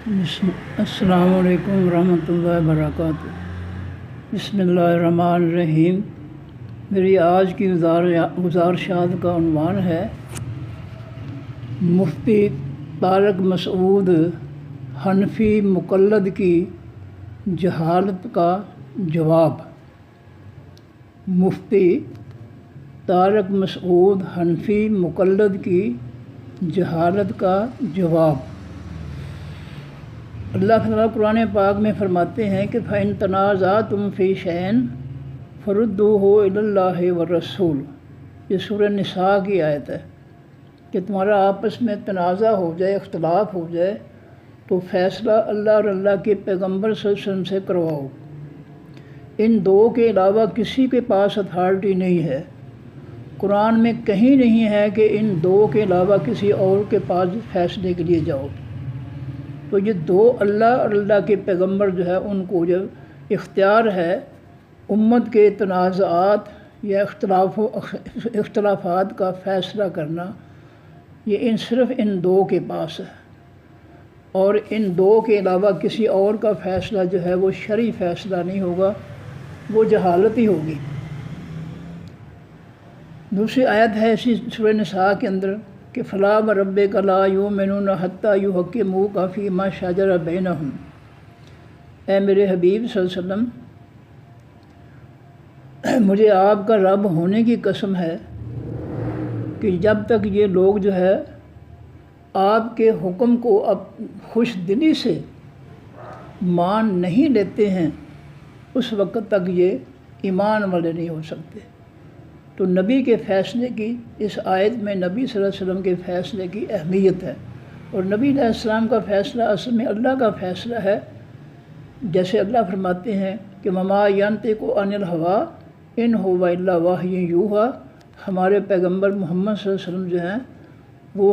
السلام علیکم ورحمۃ اللہ وبرکاتہ۔ بسم اللہ الرحمن الرحیم۔ میری آج کی گزارشات کا عنوان ہے مفتی طارق مسعود حنفی مقلد کی جہالت کا جواب۔ مفتی طارق مسعود حنفی مقلد کی جہالت کا جواب۔ اللہ تعالیٰ قرآن پاک میں فرماتے ہیں کہ فَإِن تَنَازَعْتُمْ فِي شَيْءٍ فَرُدُّوهُ إِلَى اللَّهِ وَالرَّسُولِ۔ یہ سورہ نساء کی آیت ہے کہ تمہارا آپس میں تنازع ہو جائے، اختلاف ہو جائے تو فیصلہ اللہ اور اللہ کے پیغمبر صلی اللہ علیہ وسلم سے کرواؤ۔ ان دو کے علاوہ کسی کے پاس اتھارٹی نہیں ہے۔ قرآن میں کہیں نہیں ہے کہ ان دو کے علاوہ کسی اور کے پاس فیصلے کے لیے جاؤ۔ تو یہ دو اللہ اور اللہ کے پیغمبر جو ہے ان کو جو اختیار ہے امت کے تنازعات یا اختلافات کا فیصلہ کرنا، یہ صرف ان دو کے پاس ہے، اور ان دو کے علاوہ کسی اور کا فیصلہ جو ہے وہ شرعی فیصلہ نہیں ہوگا، وہ جہالت ہی ہوگی۔ دوسری آیت ہے اسی سورہ نساء کے اندر کہ فَلَا وَرَبِّكَ لَا يُؤْمِنُونَ حَتَّىٰ يُحَكِّمُوكَ فِي مَا شَجَرَ بَيْنَهُمْ۔ اے میرے حبیب صلی اللہ علیہ وسلم، مجھے آپ کا رب ہونے کی قسم ہے کہ جب تک یہ لوگ جو ہے آپ کے حکم کو اب خوش دلی سے مان نہیں لیتے ہیں، اس وقت تک یہ ایمان والے نہیں ہو سکتے۔ تو نبی کے فیصلے کی اس آیت میں نبی صلی اللہ علیہ وسلم کے فیصلے کی اہمیت ہے، اور نبی علیہ السلام کا فیصلہ اصل میں اللہ کا فیصلہ ہے۔ جیسے اللہ فرماتے ہیں کہ وَمَا يَنطِقُ عَنِ الْهَوَىٰ إِنْ هُوَ إِلَّا وَحْيٌ يُوحَىٰ۔ ہمارے پیغمبر محمد صلی اللہ علیہ وسلم جو ہیں وہ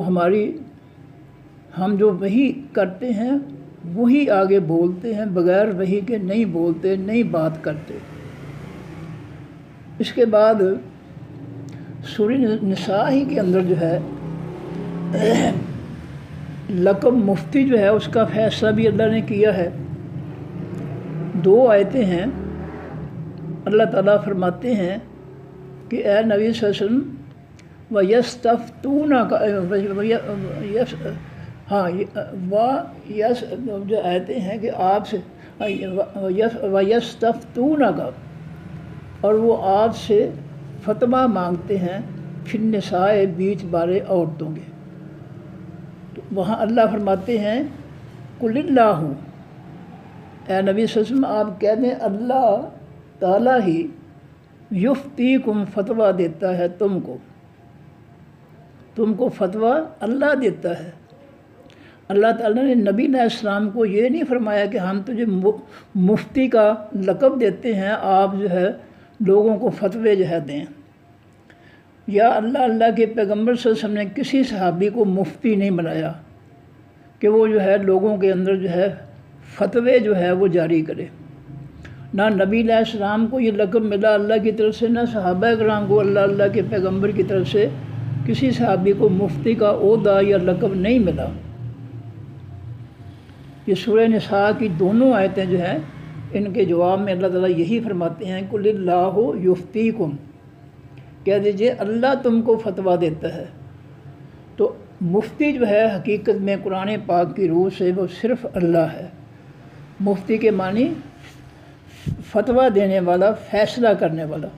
ہم جو وحی کرتے ہیں وہی آگے بولتے ہیں، بغیر وحی کے نہیں بولتے، نہیں بات کرتے۔ اس کے بعد سورہ نساء ہی کے اندر جو ہے لقب مفتی جو ہے اس کا فیصلہ بھی اللہ نے کیا ہے۔ دو آیتیں ہیں، اللہ تعالیٰ فرماتے ہیں کہ اے نبی صلی اللہ علیہ وسلم جو آیتیں ہیں کہ آپ سے وَيَسْتَفْتُونَكَ، اور وہ آپ سے فتویٰ مانگتے ہیں فی النساء، بیچ بارے عورتوں کے۔ تو وہاں اللہ فرماتے ہیں قُلِ اللّٰهُ، اے نبی صلی اللہ علیہ وسلم آپ کہہ دیں اللہ تعالیٰ ہی یفتیکم فتویٰ دیتا ہے تم کو فتویٰ اللہ دیتا ہے۔ اللہ تعالیٰ نے نبی علیہ السلام کو یہ نہیں فرمایا کہ ہم تجھے مفتی کا لقب دیتے ہیں، آپ جو ہے لوگوں کو فتوے جو ہے دیں، یا اللہ کے پیغمبر صلی اللہ علیہ وسلم نے کسی صحابی کو مفتی نہیں بنایا کہ وہ جو ہے لوگوں کے اندر جو ہے فتوے جو ہے وہ جاری کرے۔ نہ نبی علیہ السلام کو یہ لقب ملا اللہ کی طرف سے، نہ صحابہ کرام کو اللہ کے پیغمبر کی طرف سے کسی صحابی کو مفتی کا عہدہ یا لقب نہیں ملا۔ یہ سورہ نساء کی دونوں آیتیں جو ہیں ان کے جواب میں اللہ تعالیٰ یہی فرماتے ہیں قُلِ اللّٰهُ یفتیکم، کہہ دیجئے اللہ تم کو فتویٰ دیتا ہے۔ تو مفتی جو ہے حقیقت میں قرآن پاک کی روح سے وہ صرف اللہ ہے۔ مفتی کے معنی فتویٰ دینے والا، فیصلہ کرنے والا۔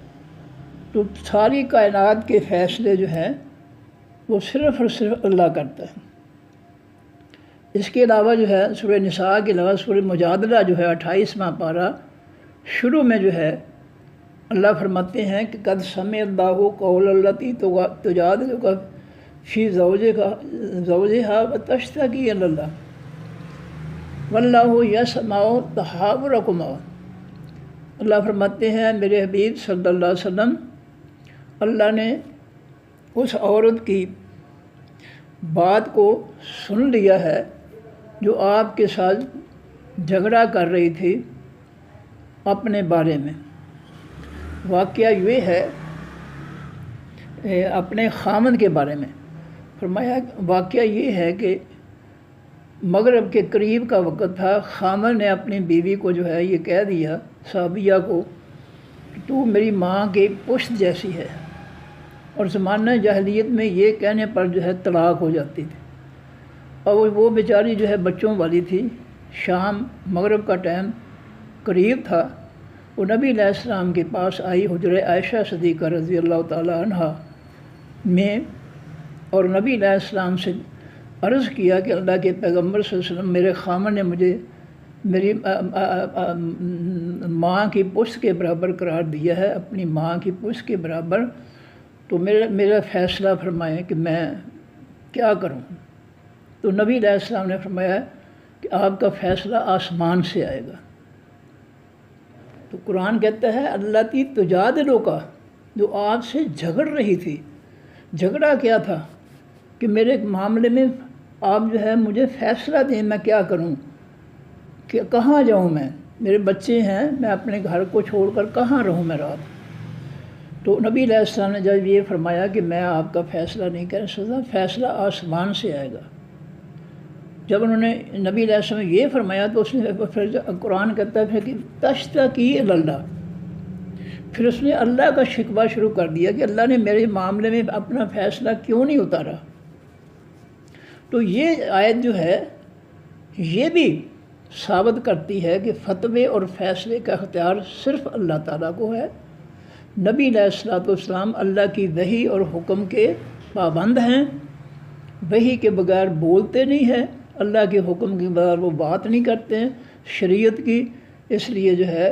تو ساری کائنات کے فیصلے جو ہیں وہ صرف اور صرف اللہ کرتا ہے۔ اس کے علاوہ جو ہے سورہ نساء کے علاوہ سورہ مجادلہ جو ہے 28واں پارہ، شروع میں جو ہے اللہ فرماتے ہیں کہ قد سمع اللہ قول التی تجادلک فی زوجہا وتشتکی الی اللہ واللہ یسمع تحاورکما۔ اللہ فرماتے ہیں میرے حبیب صلی اللہ علیہ وسلم، اللہ نے اس عورت کی بات کو سن لیا ہے جو آپ کے ساتھ جھگڑا کر رہی تھی اپنے بارے میں۔ واقعہ یہ ہے اپنے خامند کے بارے میں فرمایا، واقعہ یہ ہے کہ مغرب کے قریب کا وقت تھا، خامر نے اپنی بیوی کو جو ہے یہ کہہ دیا صحابیہ کو کہ تو میری ماں کی پشت جیسی ہے، اور زمانہ جاہلیت میں یہ کہنے پر جو ہے طلاق ہو جاتی تھی، اور وہ بیچاری جو ہے بچوں والی تھی، شام مغرب کا ٹائم قریب تھا، وہ نبی علیہ السلام کے پاس آئی حجرہ عائشہ صدیقہ رضی اللہ تعالیٰ عنہ میں، اور نبی علیہ السلام سے عرض کیا کہ اللہ کے پیغمبر صلی اللہ علیہ وسلم میرے خامن نے مجھے میری ماں کی پشت کے برابر قرار دیا ہے، اپنی ماں کی پشت کے برابر، تو میرا فیصلہ فرمائیں کہ میں کیا کروں؟ تو نبی علیہ السلام نے فرمایا کہ آپ کا فیصلہ آسمان سے آئے گا۔ تو قرآن کہتا ہے اللہ تی تجادلو کا، جو آپ سے جھگڑ رہی تھی، جھگڑا کیا تھا کہ میرے معاملے میں آپ جو ہے مجھے فیصلہ دیں، میں کیا کروں، کہ کہاں جاؤں، میں میرے بچے ہیں، میں اپنے گھر کو چھوڑ کر کہاں رہوں میں رات۔ تو نبی علیہ السلام نے جب یہ فرمایا کہ میں آپ کا فیصلہ نہیں کر سکتا، فیصلہ آسمان سے آئے گا۔ جب انہوں نے نبی علیہ السلام نے یہ فرمایا تو اس نے پھر قرآن کہتا ہے پھر کہ تشتکی الی اللہ، پھر اس نے اللہ کا شکوہ شروع کر دیا کہ اللہ نے میرے معاملے میں اپنا فیصلہ کیوں نہیں اتارا۔ تو یہ آیت جو ہے یہ بھی ثابت کرتی ہے کہ فتوے اور فیصلے کا اختیار صرف اللہ تعالیٰ کو ہے۔ نبی علیہ الصلوۃ والسلام اللہ کی وحی اور حکم کے پابند ہیں، وحی کے بغیر بولتے نہیں ہیں، اللہ کے حکم کے بغیر وہ بات نہیں کرتے ہیں شریعت کی، اس لیے جو ہے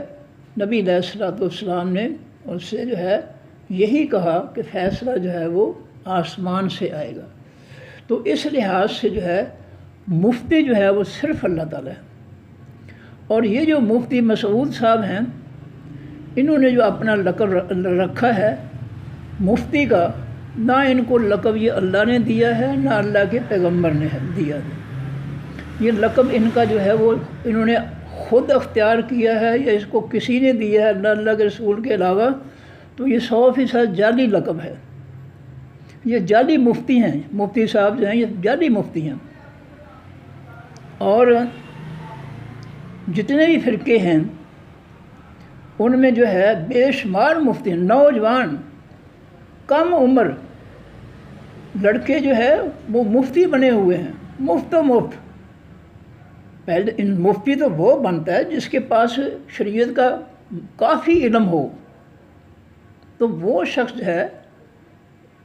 نبی علیہ الصلوۃ والسلام نے اس سے جو ہے یہی کہا کہ فیصلہ جو ہے وہ آسمان سے آئے گا۔ تو اس لحاظ سے جو ہے مفتی جو ہے وہ صرف اللہ تعالیٰ ہے۔ اور یہ جو مفتی مسعود صاحب ہیں، انہوں نے جو اپنا لقب رکھا ہے مفتی کا، نہ ان کو لقب یہ اللہ نے دیا ہے نہ اللہ کے پیغمبر نے دیا ہے، یہ لقب ان کا جو ہے وہ انہوں نے خود اختیار کیا ہے یا اس کو کسی نے دیا ہے نہ اللہ کے رسول کے علاوہ، تو یہ 100% جعلی لقب ہے، یہ جعلی مفتی ہیں، مفتی صاحب جو ہیں یہ جعلی مفتی ہیں۔ اور جتنے بھی فرقے ہیں ان میں جو ہے بے شمار مفتی، نوجوان کم عمر لڑکے جو ہے وہ مفتی بنے ہوئے ہیں، مفت و مفت۔ پہلے مفتی تو وہ بنتا ہے جس کے پاس شریعت کا کافی علم ہو، تو وہ شخص جو ہے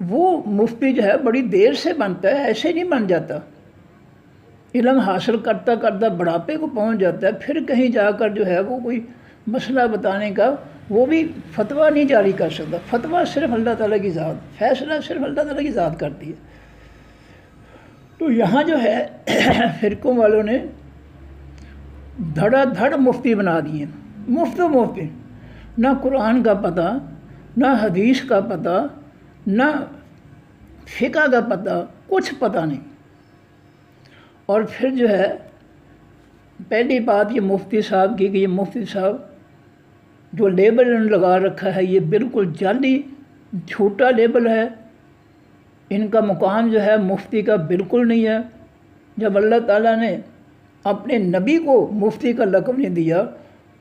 وہ مفتی جو ہے بڑی دیر سے بنتا ہے، ایسے نہیں بن جاتا، علم حاصل کرتا کرتا بڑھاپے کو پہنچ جاتا ہے، پھر کہیں جا کر جو ہے وہ کوئی مسئلہ بتانے کا وہ بھی فتویٰ نہیں جاری کر سکتا، فتویٰ صرف اللہ تعالیٰ کی ذات، فیصلہ صرف اللہ تعالیٰ کی ذات کرتی ہے۔ تو یہاں جو ہے فرقوں والوں نے دھڑا دھڑ مفتی بنا دیے، مفت و مفتی، نہ قرآن کا پتہ، نہ حدیث کا پتہ، نہ فقہ کا پتہ، کچھ پتہ نہیں۔ اور پھر جو ہے پہلی بات یہ مفتی صاحب کی کہ یہ مفتی صاحب جو لیبل انہوں نے لگا رکھا ہے یہ بالکل جعلی جھوٹا لیبل ہے، ان کا مقام جو ہے مفتی کا بالکل نہیں ہے۔ جب اللہ تعالیٰ نے اپنے نبی کو مفتی کا لقب نہیں دیا،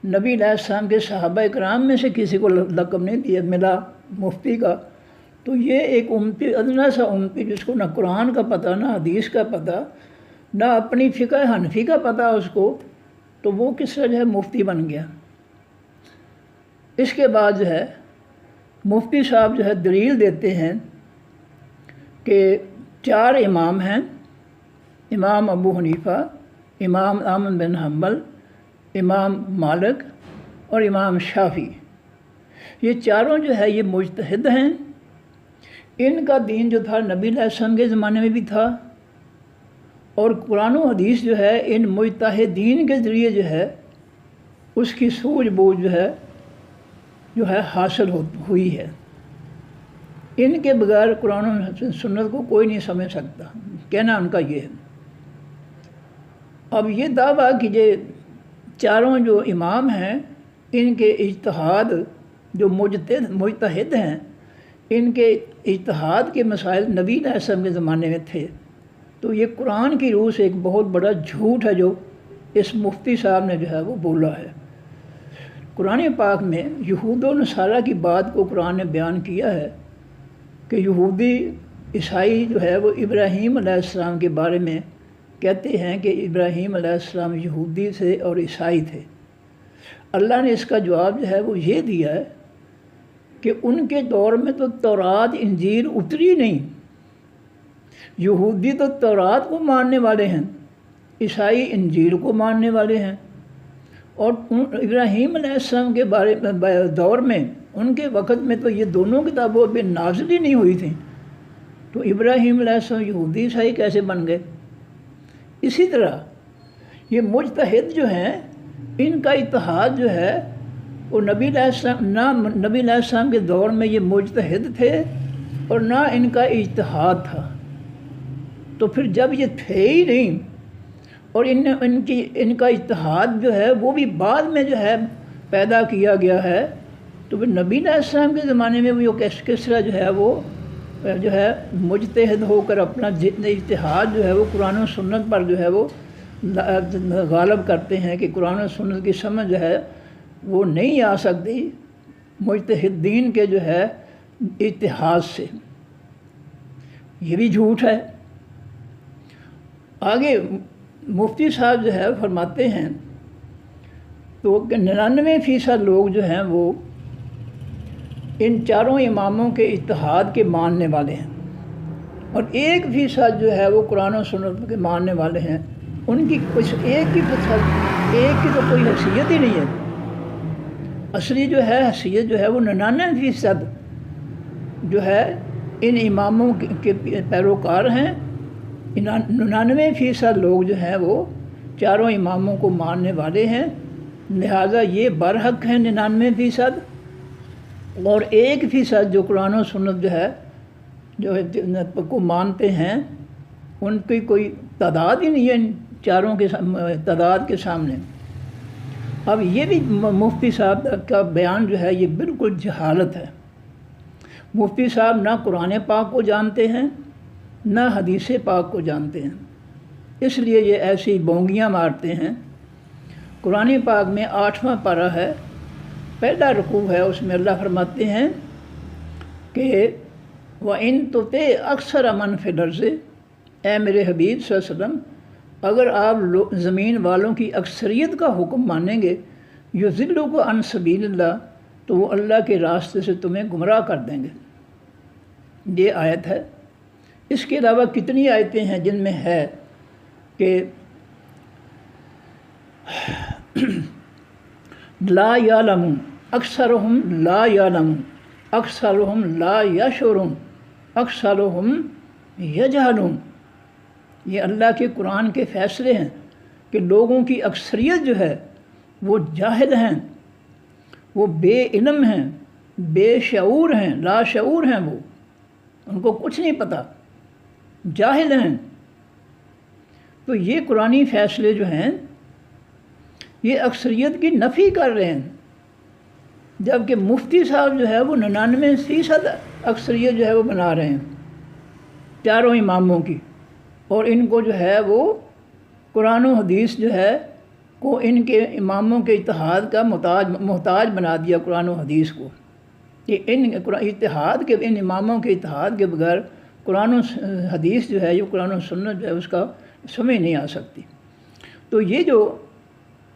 نبی علیہ السلام کے صحابہ کرام میں سے کسی کو لقب نہیں دیا ملا مفتی کا، تو یہ ایک امتی، ادنا سا امتی جس کو نہ قرآن کا پتہ نہ حدیث کا پتہ نہ اپنی فقہ حنفی کا پتہ اس کو، تو وہ کس طرح جو ہے مفتی بن گیا۔ اس کے بعد جو ہے مفتی صاحب جو ہے دلیل دیتے ہیں کہ 4 امام ہیں، امام ابو حنیفہ، امام احمد بن حنبل، امام مالک اور امام شافعی، یہ چاروں جو ہے یہ مجتہد ہیں، ان کا دین جو تھا نبی علیہ السلام کے زمانے میں بھی تھا، اور قرآن و حدیث جو ہے ان مجتہدین کے ذریعے جو ہے اس کی سوجھ بوجھ جو ہے حاصل ہوئی ہے، ان کے بغیر قرآن و سنت کو کوئی نہیں سمجھ سکتا، کہنا ان کا یہ ہے۔ اب یہ دعویٰ کہ یہ چاروں جو امام ہیں ان کے اجتہاد جو مجتہد ہیں ان کے اجتہاد کے مسائل نبی علیہ السلام کے زمانے میں تھے، تو یہ قرآن کی روح سے ایک بہت بڑا جھوٹ ہے جو اس مفتی صاحب نے جو ہے وہ بولا ہے۔ قرآن پاک میں یہود و نصارہ کی بات کو قرآن نے بیان کیا ہے کہ یہودی عیسائی جو ہے وہ ابراہیم علیہ السلام کے بارے میں کہتے ہیں کہ ابراہیم علیہ السلام یہودی تھے اور عیسائی تھے۔ اللہ نے اس کا جواب جو ہے وہ یہ دیا ہے کہ ان کے دور میں تو تورات انجیل اتری نہیں۔ یہودی تو تورات کو ماننے والے ہیں، عیسائی انجیل کو ماننے والے ہیں، اور ابراہیم علیہ السلام کے دور میں ان کے وقت میں تو یہ دونوں کتابوں پہ نازل ہی نہیں ہوئی تھیں، تو ابراہیم علیہ السلام یہودی عیسائی کیسے بن گئے؟ اسی طرح یہ مجتہد جو ہیں ان کا اتحاد جو ہے وہ نبی علیہ السلام کے دور میں یہ مجتہد تھے اور نہ ان کا اجتہاد تھا، تو پھر جب یہ تھے ہی نہیں اور ان کا اتحاد جو ہے وہ بھی بعد میں جو ہے پیدا کیا گیا ہے، تو پھر نبی علیہ السلام کے زمانے میں وہ کس طرح جو ہے مجتہد ہو کر اپنا اجتہاد جو ہے وہ قرآن و سنت پر جو ہے وہ غالب کرتے ہیں کہ قرآن و سنت کی سمجھ جو ہے وہ نہیں آ سکتی مجتہدین کے جو ہے اتحاد سے۔ یہ بھی جھوٹ ہے۔ آگے مفتی صاحب جو ہے فرماتے ہیں تو 99% لوگ جو ہیں وہ ان چاروں اماموں کے اتحاد کے ماننے والے ہیں، اور 1% جو ہے وہ قرآن و سنت کے ماننے والے ہیں۔ ان کی کچھ ایک کی تو کوئی حیثیت ہی نہیں ہے۔ اصلی جو ہے حیثیت جو ہے وہ 99% جو ہے ان اماموں کے پیروکار ہیں۔ 99% لوگ جو ہیں وہ چاروں اماموں کو ماننے والے ہیں، لہٰذا یہ برحق ہیں 99%، اور 1% جو قرآن و سنت جو ہے جو کو مانتے ہیں ان کی کوئی تعداد ہی نہیں ہے ان چاروں کے تعداد کے سامنے۔ اب یہ بھی مفتی صاحب کا بیان جو ہے یہ بالکل جہالت ہے۔ مفتی صاحب نہ قرآن پاک کو جانتے ہیں نہ حدیث پاک کو جانتے ہیں، اس لیے یہ ایسی بونگیاں مارتے ہیں۔ قرآن پاک میں 8واں پارہ ہے، پہلا رکوع ہے، اس میں اللہ فرماتے ہیں کہ وَإِن تُطِعْ أَكْثَرَ مَنْ فِي الْأَرْضِ، اے میرے حبیب صلی اللہ علیہ وسلم اگر آپ زمین والوں کی اکثریت کا حکم مانیں گے یُضِلُّکُمْ عَنْ سَبِیلِ اللہ، تو وہ اللہ کے راستے سے تمہیں گمراہ کر دیں گے۔ یہ آیت ہے۔ اس کے علاوہ کتنی آیتیں ہیں جن میں ہے کہ لا یعلمون اکثرہم لا یعلمون اکثرہم لا یشعرون اکثرہم یجہلون۔ یہ اللہ کے قرآن کے فیصلے ہیں کہ لوگوں کی اکثریت جو ہے وہ جاہل ہیں، وہ بے علم ہیں، بے شعور ہیں، لا شعور ہیں، وہ ان کو کچھ نہیں پتہ، جاہل ہیں۔ تو یہ قرآنی فیصلے جو ہیں یہ اکثریت کی نفی کر رہے ہیں، جبکہ مفتی صاحب جو ہے وہ 99% اکثریت جو ہے وہ بنا رہے ہیں چاروں اماموں کی، اور ان کو جو ہے وہ قرآن و حدیث جو ہے کو ان کے اماموں کے اتحاد کا محتاج بنا دیا قرآن و حدیث کو، کہ ان اماموں کے اتحاد کے بغیر قرآن و حدیث جو ہے یہ قرآن و سنت جو ہے اس کا سمجھ نہیں آ سکتی۔ تو یہ جو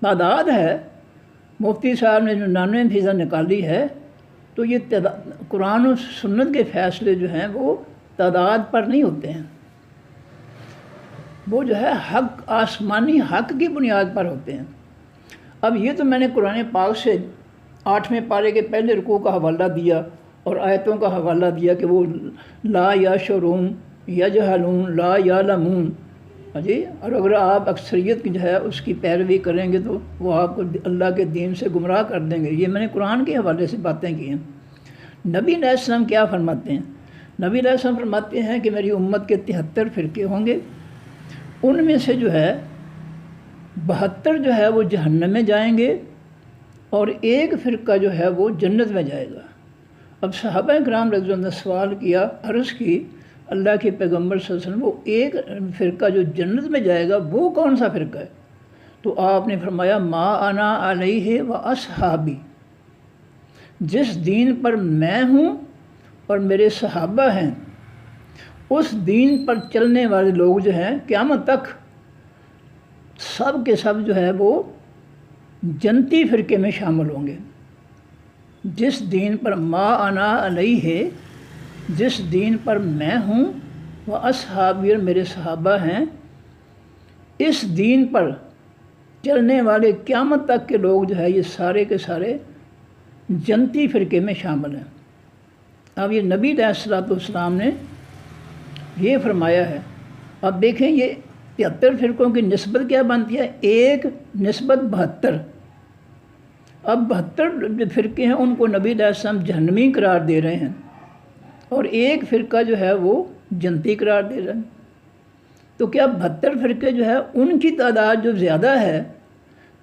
تعداد ہے مفتی صاحب نے جو 99% نکالی ہے، تو یہ قرآن و سنت کے فیصلے جو ہیں وہ تعداد پر نہیں ہوتے ہیں، وہ جو ہے حق، آسمانی حق کی بنیاد پر ہوتے ہیں۔ اب یہ تو میں نے قرآن پاک سے 8ویں پارے کے پہلے رکوع کا حوالہ دیا اور آیتوں کا حوالہ دیا کہ وہ لا یشعرون یجہلون لا یعلمون، جی، اور اگر آپ اکثریت جو ہے اس کی پیروی کریں گے تو وہ آپ کو اللہ کے دین سے گمراہ کر دیں گے۔ یہ میں نے قرآن کے حوالے سے باتیں کی ہیں۔ نبی علیہ السلام کیا فرماتے ہیں؟ نبی علیہ السلام فرماتے ہیں کہ میری امت کے 73 فرقے ہوں گے، ان میں سے جو ہے 72 جو ہے وہ جہنم میں جائیں گے اور ایک فرقہ جو ہے وہ جنت میں جائے گا۔ اب صحابہ کرام رضی اللہ عنہ نے سوال کیا، عرض کی اللہ کے پیغمبر صلی اللہ علیہ وسلم وہ ایک فرقہ جو جنت میں جائے گا وہ کون سا فرقہ ہے؟ تو آپ نے فرمایا ما انا علیہ و اصحابی، جس دین پر میں ہوں اور میرے صحابہ ہیں، اس دین پر چلنے والے لوگ جو ہیں قیامت تک سب کے سب جو ہے وہ جنتی فرقے میں شامل ہوں گے۔ جس دین پر ما انا علیہ ہے، جس دین پر میں ہوں وہ اصحابی اور میرے صحابہ ہیں، اس دین پر چلنے والے قیامت تک کے لوگ جو ہے یہ سارے کے سارے جنتی فرقے میں شامل ہیں۔ اب یہ نبی علیہ الصلوۃ والسلام نے یہ فرمایا ہے۔ اب دیکھیں یہ 73 فرقوں کی نسبت کیا بنتی ہے؟ 1 نسبت 72۔ اب 72 جو فرقے ہیں ان کو نبی علیہ السلام جہنمی قرار دے رہے ہیں، اور ایک فرقہ جو ہے وہ جنتی قرار دے رہے ہیں۔ تو کیا 72 فرقے جو ہے ان کی تعداد جو زیادہ ہے،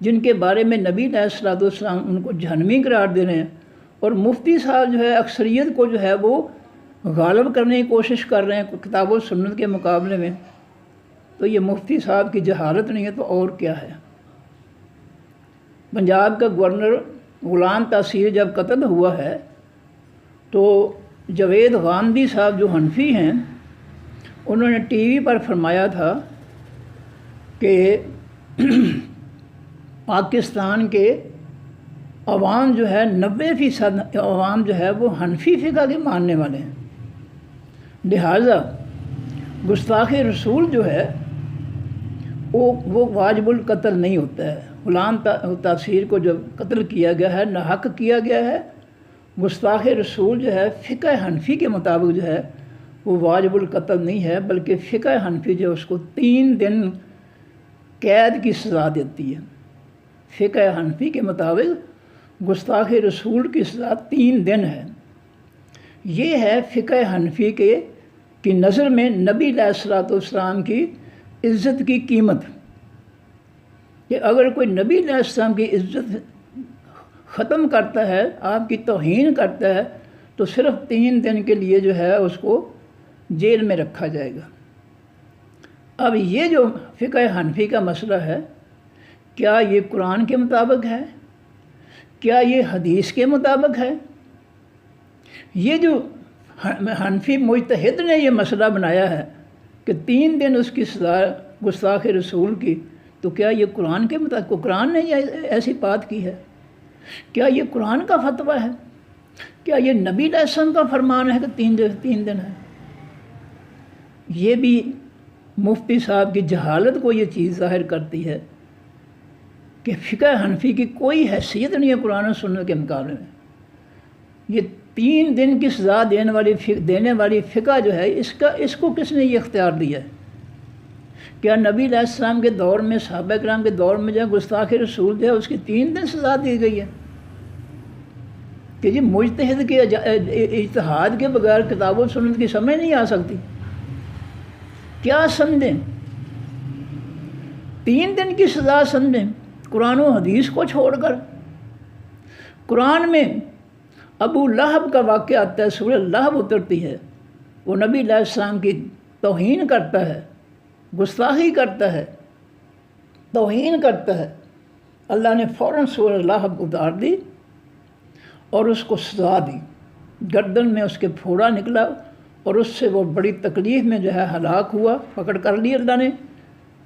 جن کے بارے میں نبی علیہ الصلوۃ والسلام ان کو جہنمی قرار دے رہے ہیں، اور مفتی صاحب جو ہے اکثریت کو جو ہے وہ غالب کرنے کی کوشش کر رہے ہیں کتاب و سنت کے مقابلے میں، تو یہ مفتی صاحب کی جہالت نہیں ہے تو اور کیا ہے؟ پنجاب کا گورنر غلام تاثیر جب قتل ہوا ہے تو جاوید غامدی صاحب جو حنفی ہیں انہوں نے ٹی وی پر فرمایا تھا کہ پاکستان کے عوام جو ہے 90% عوام جو ہے وہ حنفی فقہ کے ماننے والے ہیں، لہٰذا گستاخ رسول جو ہے وہ واجب القتل نہیں ہوتا ہے۔ غلام تاثیر کو جب قتل کیا گیا ہے، ناحق کیا گیا ہے، گستاخ رسول جو ہے فقہ حنفی کے مطابق جو ہے وہ واجب القتل نہیں ہے، بلکہ فقہ حنفی جو ہے اس کو 3 دن قید کی سزا دیتی ہے۔ فقہ حنفی کے مطابق گستاخ رسول کی سزا 3 دن ہے۔ یہ ہے فقہ حنفی کی نظر میں نبی علیہ الصلوۃ والسلام کی عزت کی قیمت، کہ اگر کوئی نبی علیہ السلام کی عزت ختم کرتا ہے، آپ کی توہین کرتا ہے، تو صرف 3 دن کے لیے جو ہے اس کو جیل میں رکھا جائے گا۔ اب یہ جو فقہ حنفی کا مسئلہ ہے، کیا یہ قرآن کے مطابق ہے؟ کیا یہ حدیث کے مطابق ہے؟ یہ جو حنفی مجتہد نے یہ مسئلہ بنایا ہے کہ 3 دن اس کی سزا گستاخ رسول کی، تو کیا یہ قرآن کے مطابق؟ قرآن نے یہ ایسی بات کی ہے؟ کیا یہ قرآن کا فتویٰ ہے؟ کیا یہ نبی علیہ السلام کا فرمان ہے کہ 3 دن ہے؟ یہ بھی مفتی صاحب کی جہالت کو یہ چیز ظاہر کرتی ہے کہ فقہ حنفی کی کوئی حیثیت نہیں ہے قرآن و سنت کے مقابلے میں۔ یہ 3 دن کی سزا دینے والی فقہ جو ہے اس کو کس نے یہ اختیار دیا ہے؟ کیا نبی علیہ السلام کے دور میں، صحابہ کرام کے دور میں جو ہے گستاخ رسول جو ہے اس کی 3 دن سزا دی گئی ہے؟ کہ جی مجتہد کے اجتہاد کے بغیر کتاب و سنت کی سمجھ نہیں آ سکتی؟ کیا سمجھیں؟ 3 دن کی سزا سمجھیں قرآن و حدیث کو چھوڑ کر؟ قرآن میں ابو لہب کا واقعہ آتا ہے، سورہ لہب اترتی ہے، وہ نبی علیہ السلام کی توہین کرتا ہے، گستاخی کرتا ہے، توہین کرتا ہے۔ اللہ نے فوراً سورہ لہب اتار دی اور اس کو سزا دی، گردن میں اس کے پھوڑا نکلا، اور اس سے وہ بڑی تکلیف میں جو ہے ہلاک ہوا، پکڑ کر لی اللہ نے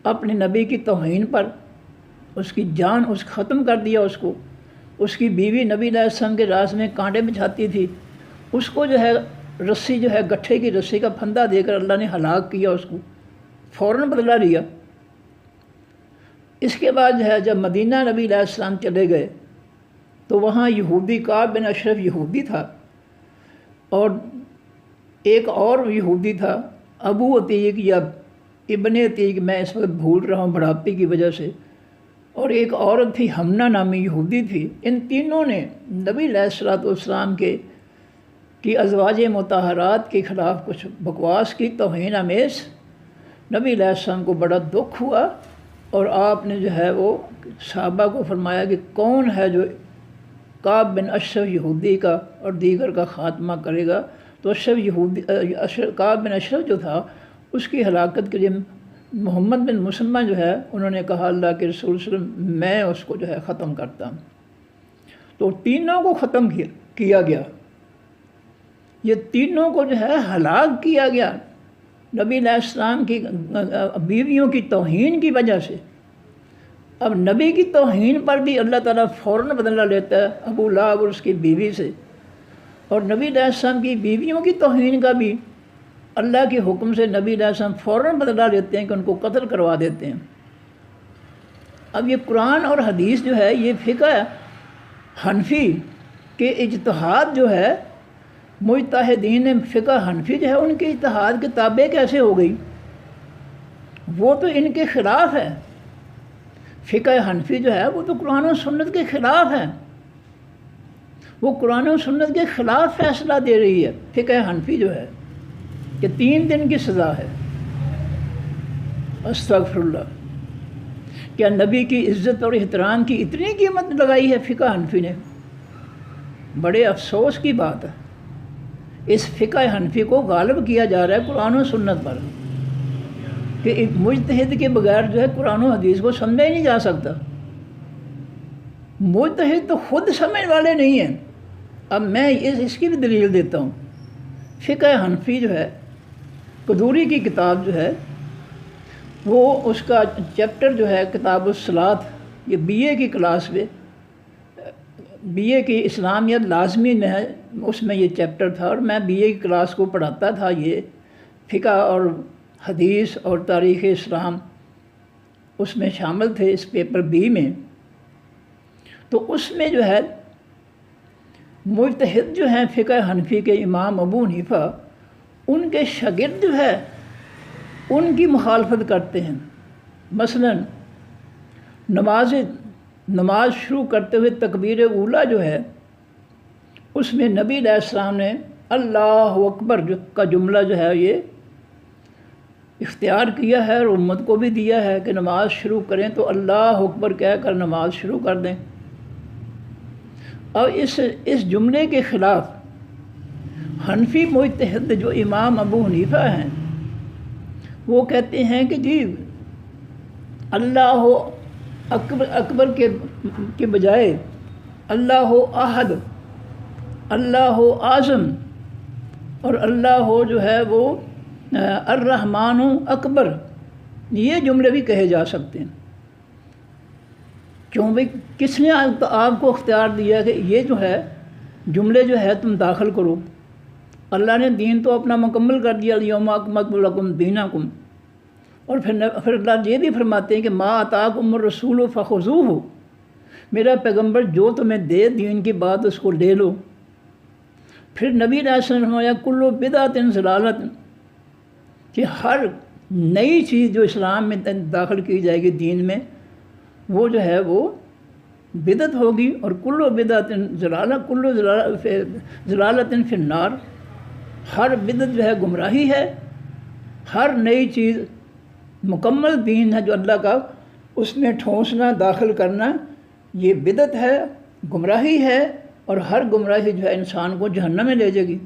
اپنے نبی کی توہین پر، اس کی جان ختم کر دیا اس کو۔ اس کی بیوی نبی علیہ السلام کے راز میں کانٹے بچھاتی تھی، اس کو جو ہے رسی جو ہے گٹھے کی رسی کا پھندا دے کر اللہ نے ہلاک کیا اس کو، فوراً بدلہ لیا۔ اس کے بعد جو ہے جب مدینہ نبی علیہ السلام چلے گئے تو وہاں یہودی کعب بن اشرف یہودی تھا، اور ایک اور یہودی تھا ابو عتیق یا ابن عتیق، میں اس وقت بھول رہا ہوں بڑھاپے کی وجہ سے، اور ایک عورت تھی حمنہ نامی یہودی تھی۔ ان تینوں نے نبی علیہ الصلوۃ والسلام کی ازواج مطہرات کے خلاف کچھ بکواس کی، توہین آمیز۔ نبی علیہ السلام کو بڑا دکھ ہوا، اور آپ نے جو ہے وہ صحابہ کو فرمایا کہ کون ہے جو کعب بن اشرف یہودی کا اور دیگر کا خاتمہ کرے گا؟ تو کعب بن اشرف جو تھا اس کی ہلاکت کے لیے محمد بن مسلمہ جو ہے انہوں نے کہا اللہ کے رسول صلی اللہ علیہ وسلم میں اس کو جو ہے ختم کرتا ہوں۔ تو تینوں کو ختم کیا گیا، یہ تینوں کو جو ہے ہلاک کیا گیا نبی علیہ السلام کی بیویوں کی توہین کی وجہ سے۔ اب نبی کی توہین پر بھی اللہ تعالیٰ فوراً بدلہ لیتا ہے ابو لہب اور اس کی بیوی سے، اور نبی علیہ السلام کی بیویوں کی توہین کا بھی اللہ کے حکم سے نبی علیہ السلام فوراً بدلہ لیتے ہیں کہ ان کو قتل کروا دیتے ہیں۔ اب یہ قرآن اور حدیث جو ہے یہ فقہ حنفی کے اجتہاد جو ہے، مجتہدین فقہ حنفی جو ہے ان کے اجتہاد کے تابع کیسے ہو گئی؟ وہ تو ان کے خلاف ہے۔ فقہ حنفی جو ہے وہ تو قرآن و سنت کے خلاف ہے، وہ قرآن و سنت کے خلاف فیصلہ دے رہی ہے فقہ حنفی جو ہے کہ 3 دن کی سزا ہے۔ استغفر اللہ، کیا نبی کی عزت اور احترام کی اتنی قیمت لگائی ہے فقہ حنفی نے؟ بڑے افسوس کی بات ہے، اس فقہ حنفی کو غالب کیا جا رہا ہے قرآن و سنت پر، کہ ایک مجتہد کے بغیر جو ہے قرآن و حدیث کو سمجھا ہی نہیں جا سکتا۔ مجتہد تو خود سمجھ والے نہیں ہیں۔ اب میں اس کی بھی دلیل دیتا ہوں۔ فقہ حنفی جو ہے، قدوری کی کتاب جو ہے، وہ اس کا چیپٹر جو ہے کتاب الصلاۃ، یہ بی اے کی کلاس میں، بی اے کی اسلامیت لازمی میں ہے، اس میں یہ چیپٹر تھا، اور میں بی اے کی کلاس کو پڑھاتا تھا۔ یہ فقہ اور حدیث اور تاریخ اسلام اس میں شامل تھے، اس پیپر بی میں۔ تو اس میں جو ہے مجتہد جو ہیں فقہ حنفی کے امام ابو حنیفہ، ان کے شاگرد جو ہے ان کی مخالفت کرتے ہیں۔ مثلا نماز شروع کرتے ہوئے تکبیر اولیٰ جو ہے، اس میں نبی علیہ السلام نے اللہ اکبر کا جملہ جو ہے یہ اختیار کیا ہے، اور امت کو بھی دیا ہے کہ نماز شروع کریں تو اللہ اکبر کہہ کر نماز شروع کر دیں۔ اور اس جملے کے خلاف حنفی مجتہد جو امام ابو حنیفہ ہیں وہ کہتے ہیں کہ جی اللہ اکبر کے بجائے اللہ احد، اللہ اعظم اور اللہ جو ہے وہ الرحمن اکبر، یہ جملے بھی کہے جا سکتے ہیں۔ کیوں بھائی کس نے آپ کو اختیار دیا کہ یہ جو ہے جملے جو ہے تم داخل کرو؟ اللہ نے دین تو اپنا مکمل کر دیا، الیوم اکملت لکم دینکم، اور پھر اللہ یہ بھی فرماتے ہیں کہ ما آتاکم الرسول فخذوہ، میرا پیغمبر جو تمہیں دے دین کی بات اس کو لے لو۔ پھر نبی علیہ السلام نے فرمایا کل بدعۃ ضلالۃ، کہ ہر نئی چیز جو اسلام میں داخل کی جائے گی دین میں وہ جو ہے وہ بدعت ہوگی، اور کل بدعۃ ضلالہ، کل ضلالۃ فی النار، ہر بدعت جو ہے گمراہی ہے، ہر نئی چیز مکمل دین ہے جو اللہ کا، اس میں ٹھونسنا داخل کرنا یہ بدعت ہے، گمراہی ہے، اور ہر گمراہی جو ہے انسان کو جہنم میں لے جائے گی۔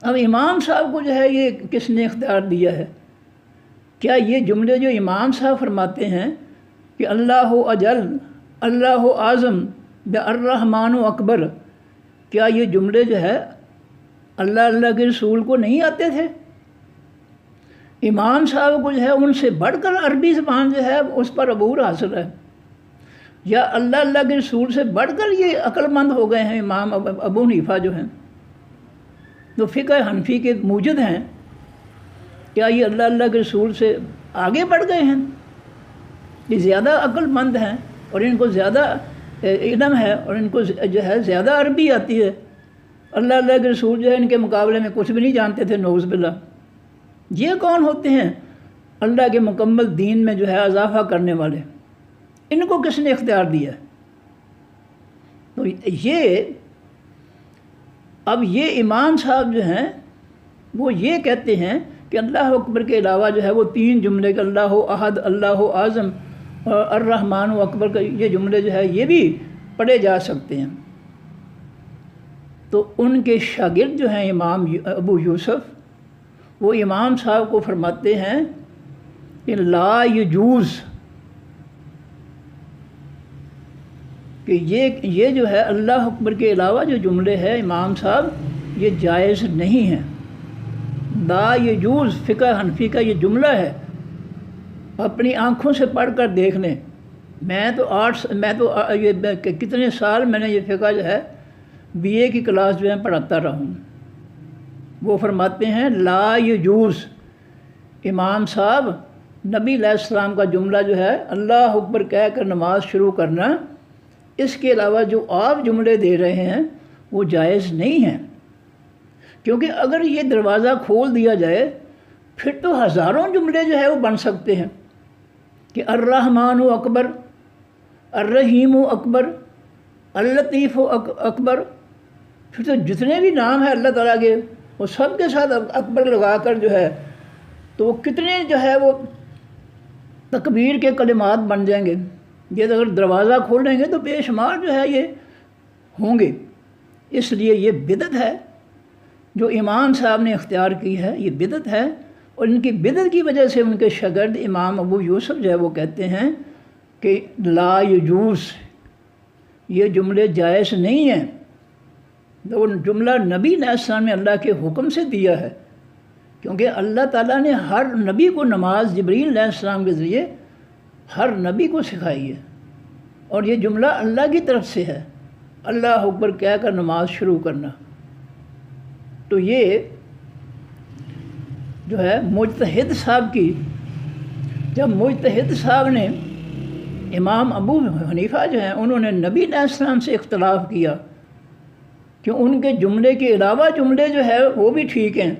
اب امام صاحب کو جو ہے یہ کس نے اختیار دیا ہے؟ کیا یہ جملے جو امام صاحب فرماتے ہیں کہ اللہ اجل، اللہ اعظم، الرحمن اکبر، کیا یہ جملے جو ہے اللہ کے رسول کو نہیں آتے تھے؟ امام صاحب کو جو ہے ان سے بڑھ کر عربی زبان جو ہے اس پر عبور حاصل ہے، یا اللہ کے رسول سے بڑھ کر یہ عقل مند ہو گئے ہیں امام ابو حنیفہ جو ہیں، تو فقہ حنفی کے موجد ہیں؟ کیا یہ اللہ کے رسول سے آگے بڑھ گئے ہیں؟ یہ زیادہ عقل مند ہیں اور ان کو زیادہ علم ہے، اور ان کو جو ہے زیادہ عربی آتی ہے۔ اللہ کے رسول جو ہے ان کے مقابلے میں کچھ بھی نہیں جانتے تھے، نعوذ باللہ۔ یہ کون ہوتے ہیں اللہ کے مکمل دین میں جو ہے اضافہ کرنے والے؟ ان کو کس نے اختیار دیا؟ تو اب یہ امام صاحب جو ہیں وہ یہ کہتے ہیں کہ اللہ اکبر کے علاوہ جو ہے وہ 3 جملے کہ اللہ احد، اللہ اعظم اور الرحمن اکبر کا یہ جملے جو ہے یہ بھی پڑھے جا سکتے ہیں۔ تو ان کے شاگرد جو ہیں امام ابو یوسف، وہ امام صاحب کو فرماتے ہیں کہ لا یجوز، کہ یہ جو ہے اللہ اکبر کے علاوہ جو جملے ہیں امام صاحب یہ جائز نہیں ہیں۔ لا یجوز فقہ حنفی کا یہ جملہ ہے، اپنی آنکھوں سے پڑھ کر دیکھ لیں۔ میں تو یہ کتنے سال میں نے یہ فقہ جو ہے بی اے کی کلاس جو ہے پڑھاتا رہا ہوں۔ وہ فرماتے ہیں لا یجوز، امام صاحب نبی علیہ السلام کا جملہ جو ہے اللہ اکبر کہہ کر نماز شروع کرنا، اس کے علاوہ جو آپ جملے دے رہے ہیں وہ جائز نہیں ہیں، کیونکہ اگر یہ دروازہ کھول دیا جائے پھر تو ہزاروں جملے جو ہے وہ بن سکتے ہیں کہ الرحمن اکبر، الرحیم اکبر، اللطیف اکبر، پھر تو جتنے بھی نام ہیں اللہ تعالیٰ کے وہ سب کے ساتھ اکبر لگا کر جو ہے تو وہ کتنے جو ہے وہ تکبیر کے کلمات بن جائیں گے۔ یہ اگر دروازہ کھولیں گے تو بے شمار جو ہے یہ ہوں گے۔ اس لیے یہ بدعت ہے جو امام صاحب نے اختیار کی ہے، یہ بدعت ہے، اور ان کی بدعت کی وجہ سے ان کے شاگرد امام ابو یوسف جو ہے وہ کہتے ہیں کہ لا یجوز، یہ جملے جائز نہیں ہیں۔ وہ جملہ نبی علیہ السلام نے اللہ کے حکم سے دیا ہے، کیونکہ اللہ تعالیٰ نے ہر نبی کو نماز جبریل علیہ السلام کے ذریعے ہر نبی کو سکھائی ہے، اور یہ جملہ اللہ کی طرف سے ہے، اللہ اکبر کہہ کر نماز شروع کرنا۔ تو یہ جو ہے مجتہد صاحب کی، جب مجتہد صاحب نے امام ابو حنیفہ جو ہیں انہوں نے نبی علیہ السلام سے اختلاف کیا کہ ان کے جملے کے علاوہ جملے جو ہے وہ بھی ٹھیک ہیں،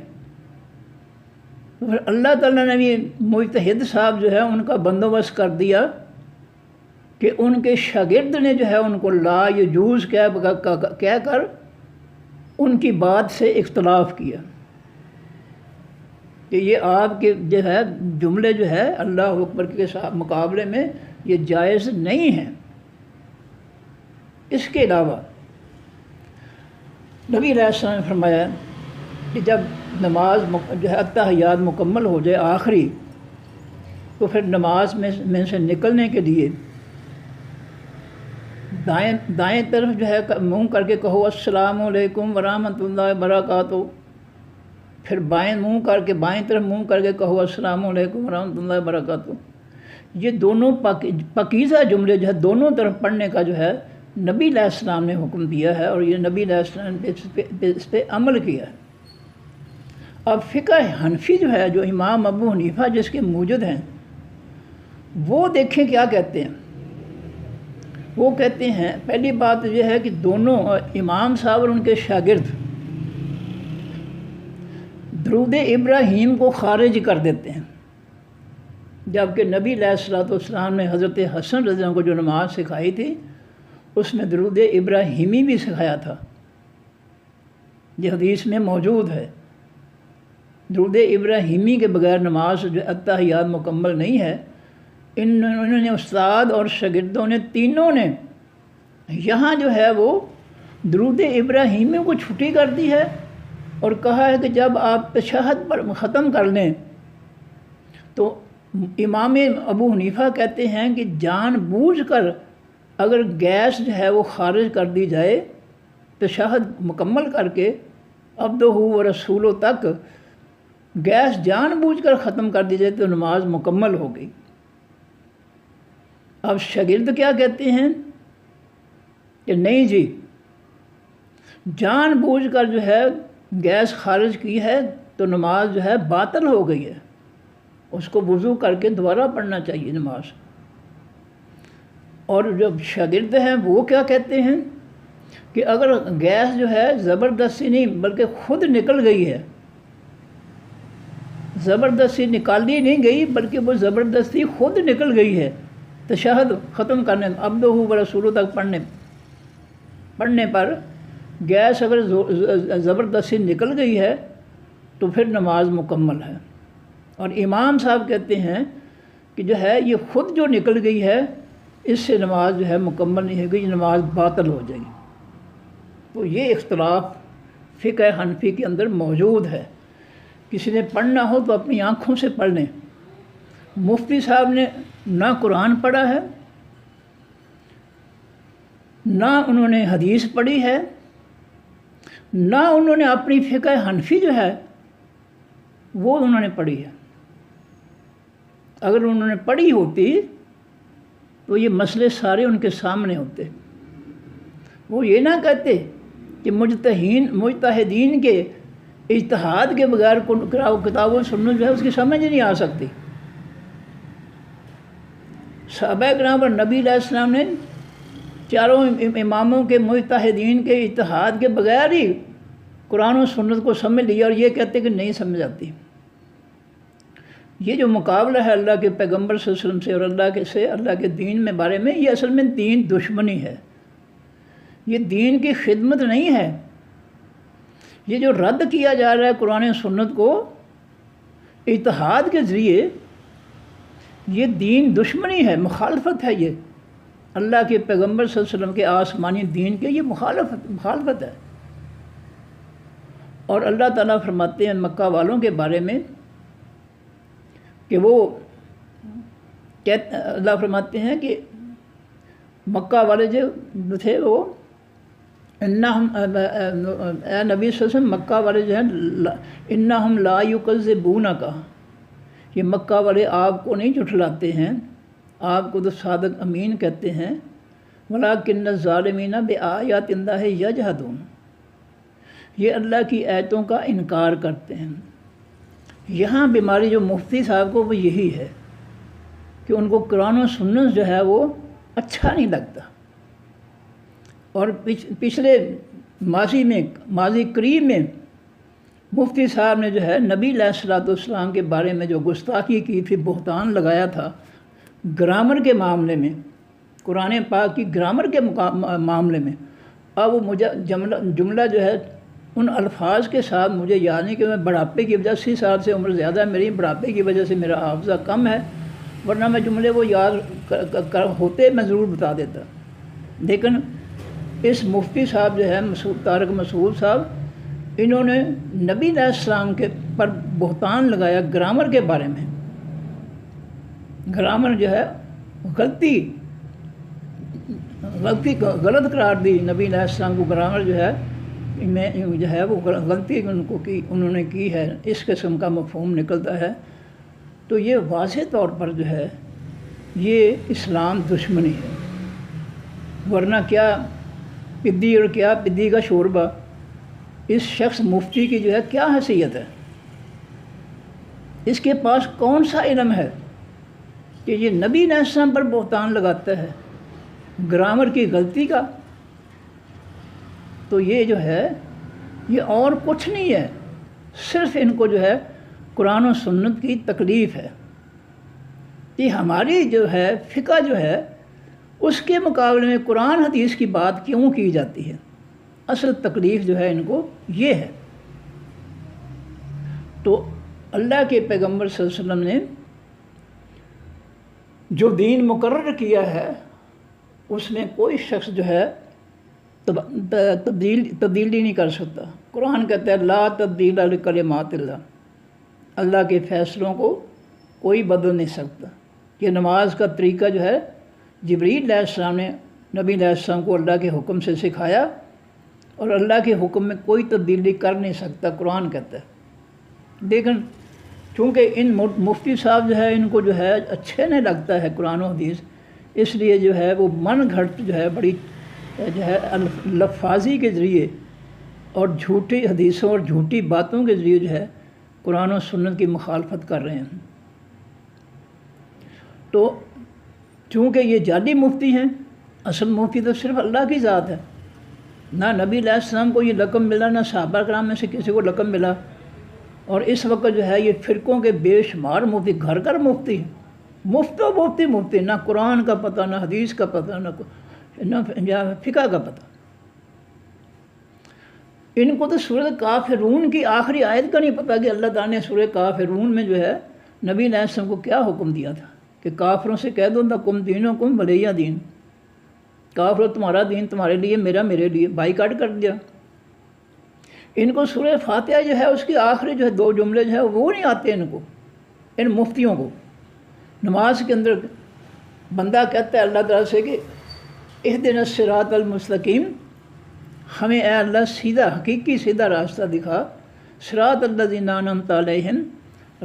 تو پھر اللہ تعالیٰ نے بھی مجتہد صاحب جو ہے ان کا بندوبست کر دیا کہ ان کے شاگرد نے جو ہے ان کو لا یجوز کہہ کر ان کی بات سے اختلاف کیا کہ یہ آپ کے جو ہے جملے جو ہے اللہ اکبر کے مقابلے میں یہ جائز نہیں ہیں۔ اس کے علاوہ نبی علیہ السلام نے فرمایا کہ جب نماز جو ہے التحیات مکمل ہو جائے آخری، تو پھر نماز میں سے نکلنے کے لیے دائیں طرف جو ہے منہ کر کے کہو السلام علیکم ورحمۃ اللہ وبرکاتہ، پھر بائیں منہ کر کے بائیں طرف منہ کر کے کہو السلام علیکم ورحمۃ اللہ وبرکاتہ۔ یہ دونوں پاکیزہ جملے جو ہے دونوں طرف پڑھنے کا جو ہے نبی علیہ السلام نے حکم دیا ہے، اور یہ نبی علیہ السلام نے اس پہ عمل کیا ہے۔ اب فقہ حنفی جو ہے، جو امام ابو حنیفہ جس کے موجد ہیں، وہ دیکھیں کیا کہتے ہیں۔ وہ کہتے ہیں پہلی بات یہ ہے کہ دونوں امام صاحب اور ان کے شاگرد درود ابراہیم کو خارج کر دیتے ہیں، جبکہ نبی علیہ السلام نے حضرت حسن رضی اللہ عنہ کو جو نماز سکھائی تھی اس میں درود ابراہیمی بھی سکھایا تھا، یہ حدیث میں موجود ہے۔ درود ابراہیمی کے بغیر نماز جو التحیات مکمل نہیں ہے۔ انہوں نے استاد اور شاگردوں نے تینوں نے یہاں جو ہے وہ درود ابراہیمی کو چھٹی کر دی ہے، اور کہا ہے کہ جب آپ تشہد پر ختم کر لیں تو امام ابو حنیفہ کہتے ہیں کہ جان بوجھ کر اگر گیس جو ہے وہ خارج کر دی جائے تشہد مکمل کر کے عبدہ و رسولہ تک گیس جان بوجھ کر ختم کر دی جائے تو نماز مکمل ہو گئی۔ اب شاگرد کیا کہتے ہیں کہ نہیں جی، جان بوجھ کر جو ہے گیس خارج کی ہے تو نماز جو ہے باطل ہو گئی ہے، اس کو وضو کر کے دوبارہ پڑھنا چاہیے نماز۔ اور جو شاگرد ہیں وہ کیا کہتے ہیں کہ اگر گیس جو ہے زبردستی نہیں بلکہ خود نکل گئی ہے، زبردستی نکالی نہیں گئی بلکہ وہ زبردستی خود نکل گئی ہے تشہد ختم کرنے عبدہ و رسولہ تک پڑھنے پر گیس اگر زبردستی نکل گئی ہے تو پھر نماز مکمل ہے۔ اور امام صاحب کہتے ہیں کہ جو ہے یہ خود جو نکل گئی ہے اس سے نماز جو ہے مکمل نہیں ہوگی، نماز باطل ہو جائے گی۔ تو یہ اختلاف فقہ حنفی کے اندر موجود ہے. کسی نے پڑھنا ہو تو اپنی آنکھوں سے پڑھ لیں. مفتی صاحب نے نہ قرآن پڑھا ہے، نہ انہوں نے حدیث پڑھی ہے، نہ انہوں نے اپنی فقہ حنفی جو ہے وہ انہوں نے پڑھی ہے. اگر انہوں نے پڑھی ہوتی تو یہ مسئلے سارے ان کے سامنے ہوتے. وہ یہ نہ کہتے کہ مجتہدین کے اجتہاد کے بغیر کتاب و سنت جو ہے اس کی سمجھ نہیں آ سکتی. صحابہ کرام اور نبی علیہ السلام نے چاروں اماموں کے مجتہدین کے اجتہاد کے بغیر ہی قرآن و سنت کو سمجھ لیا، اور یہ کہتے کہ نہیں سمجھ آتی. یہ جو مقابلہ ہے اللہ کے پیغمبر صلی اللہ علیہ وسلم سے اور اللہ کے دین میں بارے میں، یہ اصل میں دین دشمنی ہے. یہ دین کی خدمت نہیں ہے. یہ جو رد کیا جا رہا ہے قرآن و سنت کو اجتہاد کے ذریعے، یہ دین دشمنی ہے، مخالفت ہے. یہ اللہ کے پیغمبر صلی اللہ علیہ وسلم کے آسمانی دین کے یہ مخالفت ہے. اور اللہ تعالیٰ فرماتے ہیں مکہ والوں کے بارے میں کہ وہ اللہ فرماتے ہیں کہ مکہ والے جو تھے وہ اے نبی صلی اللہ علیہ وسلم، مکہ والے جو ہیں انہم لا یکذبونک، یہ مکہ والے آپ کو نہیں جھٹلاتے ہیں، آپ کو تو صادق امین کہتے ہیں. ولکن الظالمین بآیات اللہ یجحدون، یہ اللہ کی آیتوں کا انکار کرتے ہیں. یہاں بیماری جو مفتی صاحب کو وہ یہی ہے کہ ان کو قرآن و سنت جو ہے وہ اچھا نہیں لگتا. اور پچھلے ماضی قریب میں مفتی صاحب نے جو ہے نبی علیہ الصلوۃ والسلام کے بارے میں جو گستاخی کی تھی، بہتان لگایا تھا گرامر کے معاملے میں، قرآن پاک کی گرامر کے معاملے میں. اب وہ جملہ جو ہے ان الفاظ کے ساتھ مجھے یاد نہیں کہ میں بڑھاپے کی وجہ 80 سال سے عمر زیادہ ہے میری، بڑھاپے کی وجہ سے میرا حافظہ کم ہے، ورنہ میں جملے وہ یاد ہوتے میں ضرور بتا دیتا. لیکن اس مفتی صاحب جو ہے طارق مسعود صاحب، انہوں نے نبی علیہ السلام کے پر بہتان لگایا گرامر کے بارے میں. گرامر جو ہے غلط قرار دی نبی علیہ السلام کو. گرامر جو ہے وہ غلطی انہوں نے کی ہے، اس قسم کا مفہوم نکلتا ہے. تو یہ واضح طور پر جو ہے یہ اسلام دشمنی ہے. ورنہ کیا پدی اور کیا پدی کا شوربہ، اس شخص مفتی کی جو ہے کیا حیثیت ہے؟ اس کے پاس کون سا علم ہے کہ یہ نبی علیہ السلام پر بہتان لگاتا ہے گرامر کی غلطی کا؟ تو یہ جو ہے یہ اور کچھ نہیں ہے، صرف ان کو جو ہے قرآن و سنت کی تکلیف ہے. کہ ہماری جو ہے فقہ جو ہے اس کے مقابلے میں قرآن حدیث کی بات کیوں کی جاتی ہے؟ اصل تکلیف جو ہے ان کو یہ ہے. تو اللہ کے پیغمبر صلی اللہ علیہ وسلم نے جو دین مقرر کیا ہے اس میں کوئی شخص جو ہے تبدیلی نہیں کر سکتا. قرآن کہتا ہے لا تبدیل لکلمات اللہ، اللہ کے فیصلوں کو کوئی بدل نہیں سکتا. یہ نماز کا طریقہ جو ہے جبریل علیہ السلام نے نبی علیہ السلام کو اللہ کے حکم سے سکھایا، اور اللہ کے حکم میں کوئی تبدیلی کر نہیں سکتا، قرآن کہتا ہے. لیکن چونکہ ان مفتی صاحب جو ہے ان کو جو ہے اچھے نہیں لگتا ہے قرآن و حدیث، اس لیے جو ہے وہ من گھڑت جو ہے بڑی جو ہے لفاظی کے ذریعے اور جھوٹی حدیثوں اور جھوٹی باتوں کے ذریعے جو ہے قرآن و سنت کی مخالفت کر رہے ہیں. تو چونکہ یہ جعلی مفتی ہیں، اصل مفتی تو صرف اللہ کی ذات ہے. نہ نبی علیہ السلام کو یہ لقب ملا، نہ صحابہ کرام میں سے کسی کو لقب ملا. اور اس وقت جو ہے یہ فرقوں کے بے شمار مفتی گھر گھر مفتی ہیں، مفتی، نہ قرآن کا پتہ، نہ حدیث کا پتہ، نہ فقہ کا پتہ. ان کو تو سورہ کافرون کی آخری آیت کا نہیں پتہ کہ اللہ تعالیٰ نے سورہ کافرون میں جو ہے نبی علیہ السلام کو کیا حکم دیا تھا کہ کافروں سے کہہ دو لکم دینکم ولی دین. کافروں تمہارا دین تمہارے لیے، میرا میرے لیے، بائیکاٹ کر دیا. ان کو سورہ فاتحہ جو ہے اس کی آخری جو ہے 2 جملے جو ہے وہ نہیں آتے ان کو، ان مفتیوں کو۔ نماز کے اندر بندہ کہتا ہے اللہ تعالیٰ سے کہ اہدنا الصراط المستقیم، ہمیں اے اللہ سیدھا حقیقی سیدھا راستہ دکھا، صراط الذین انعمت علیہم،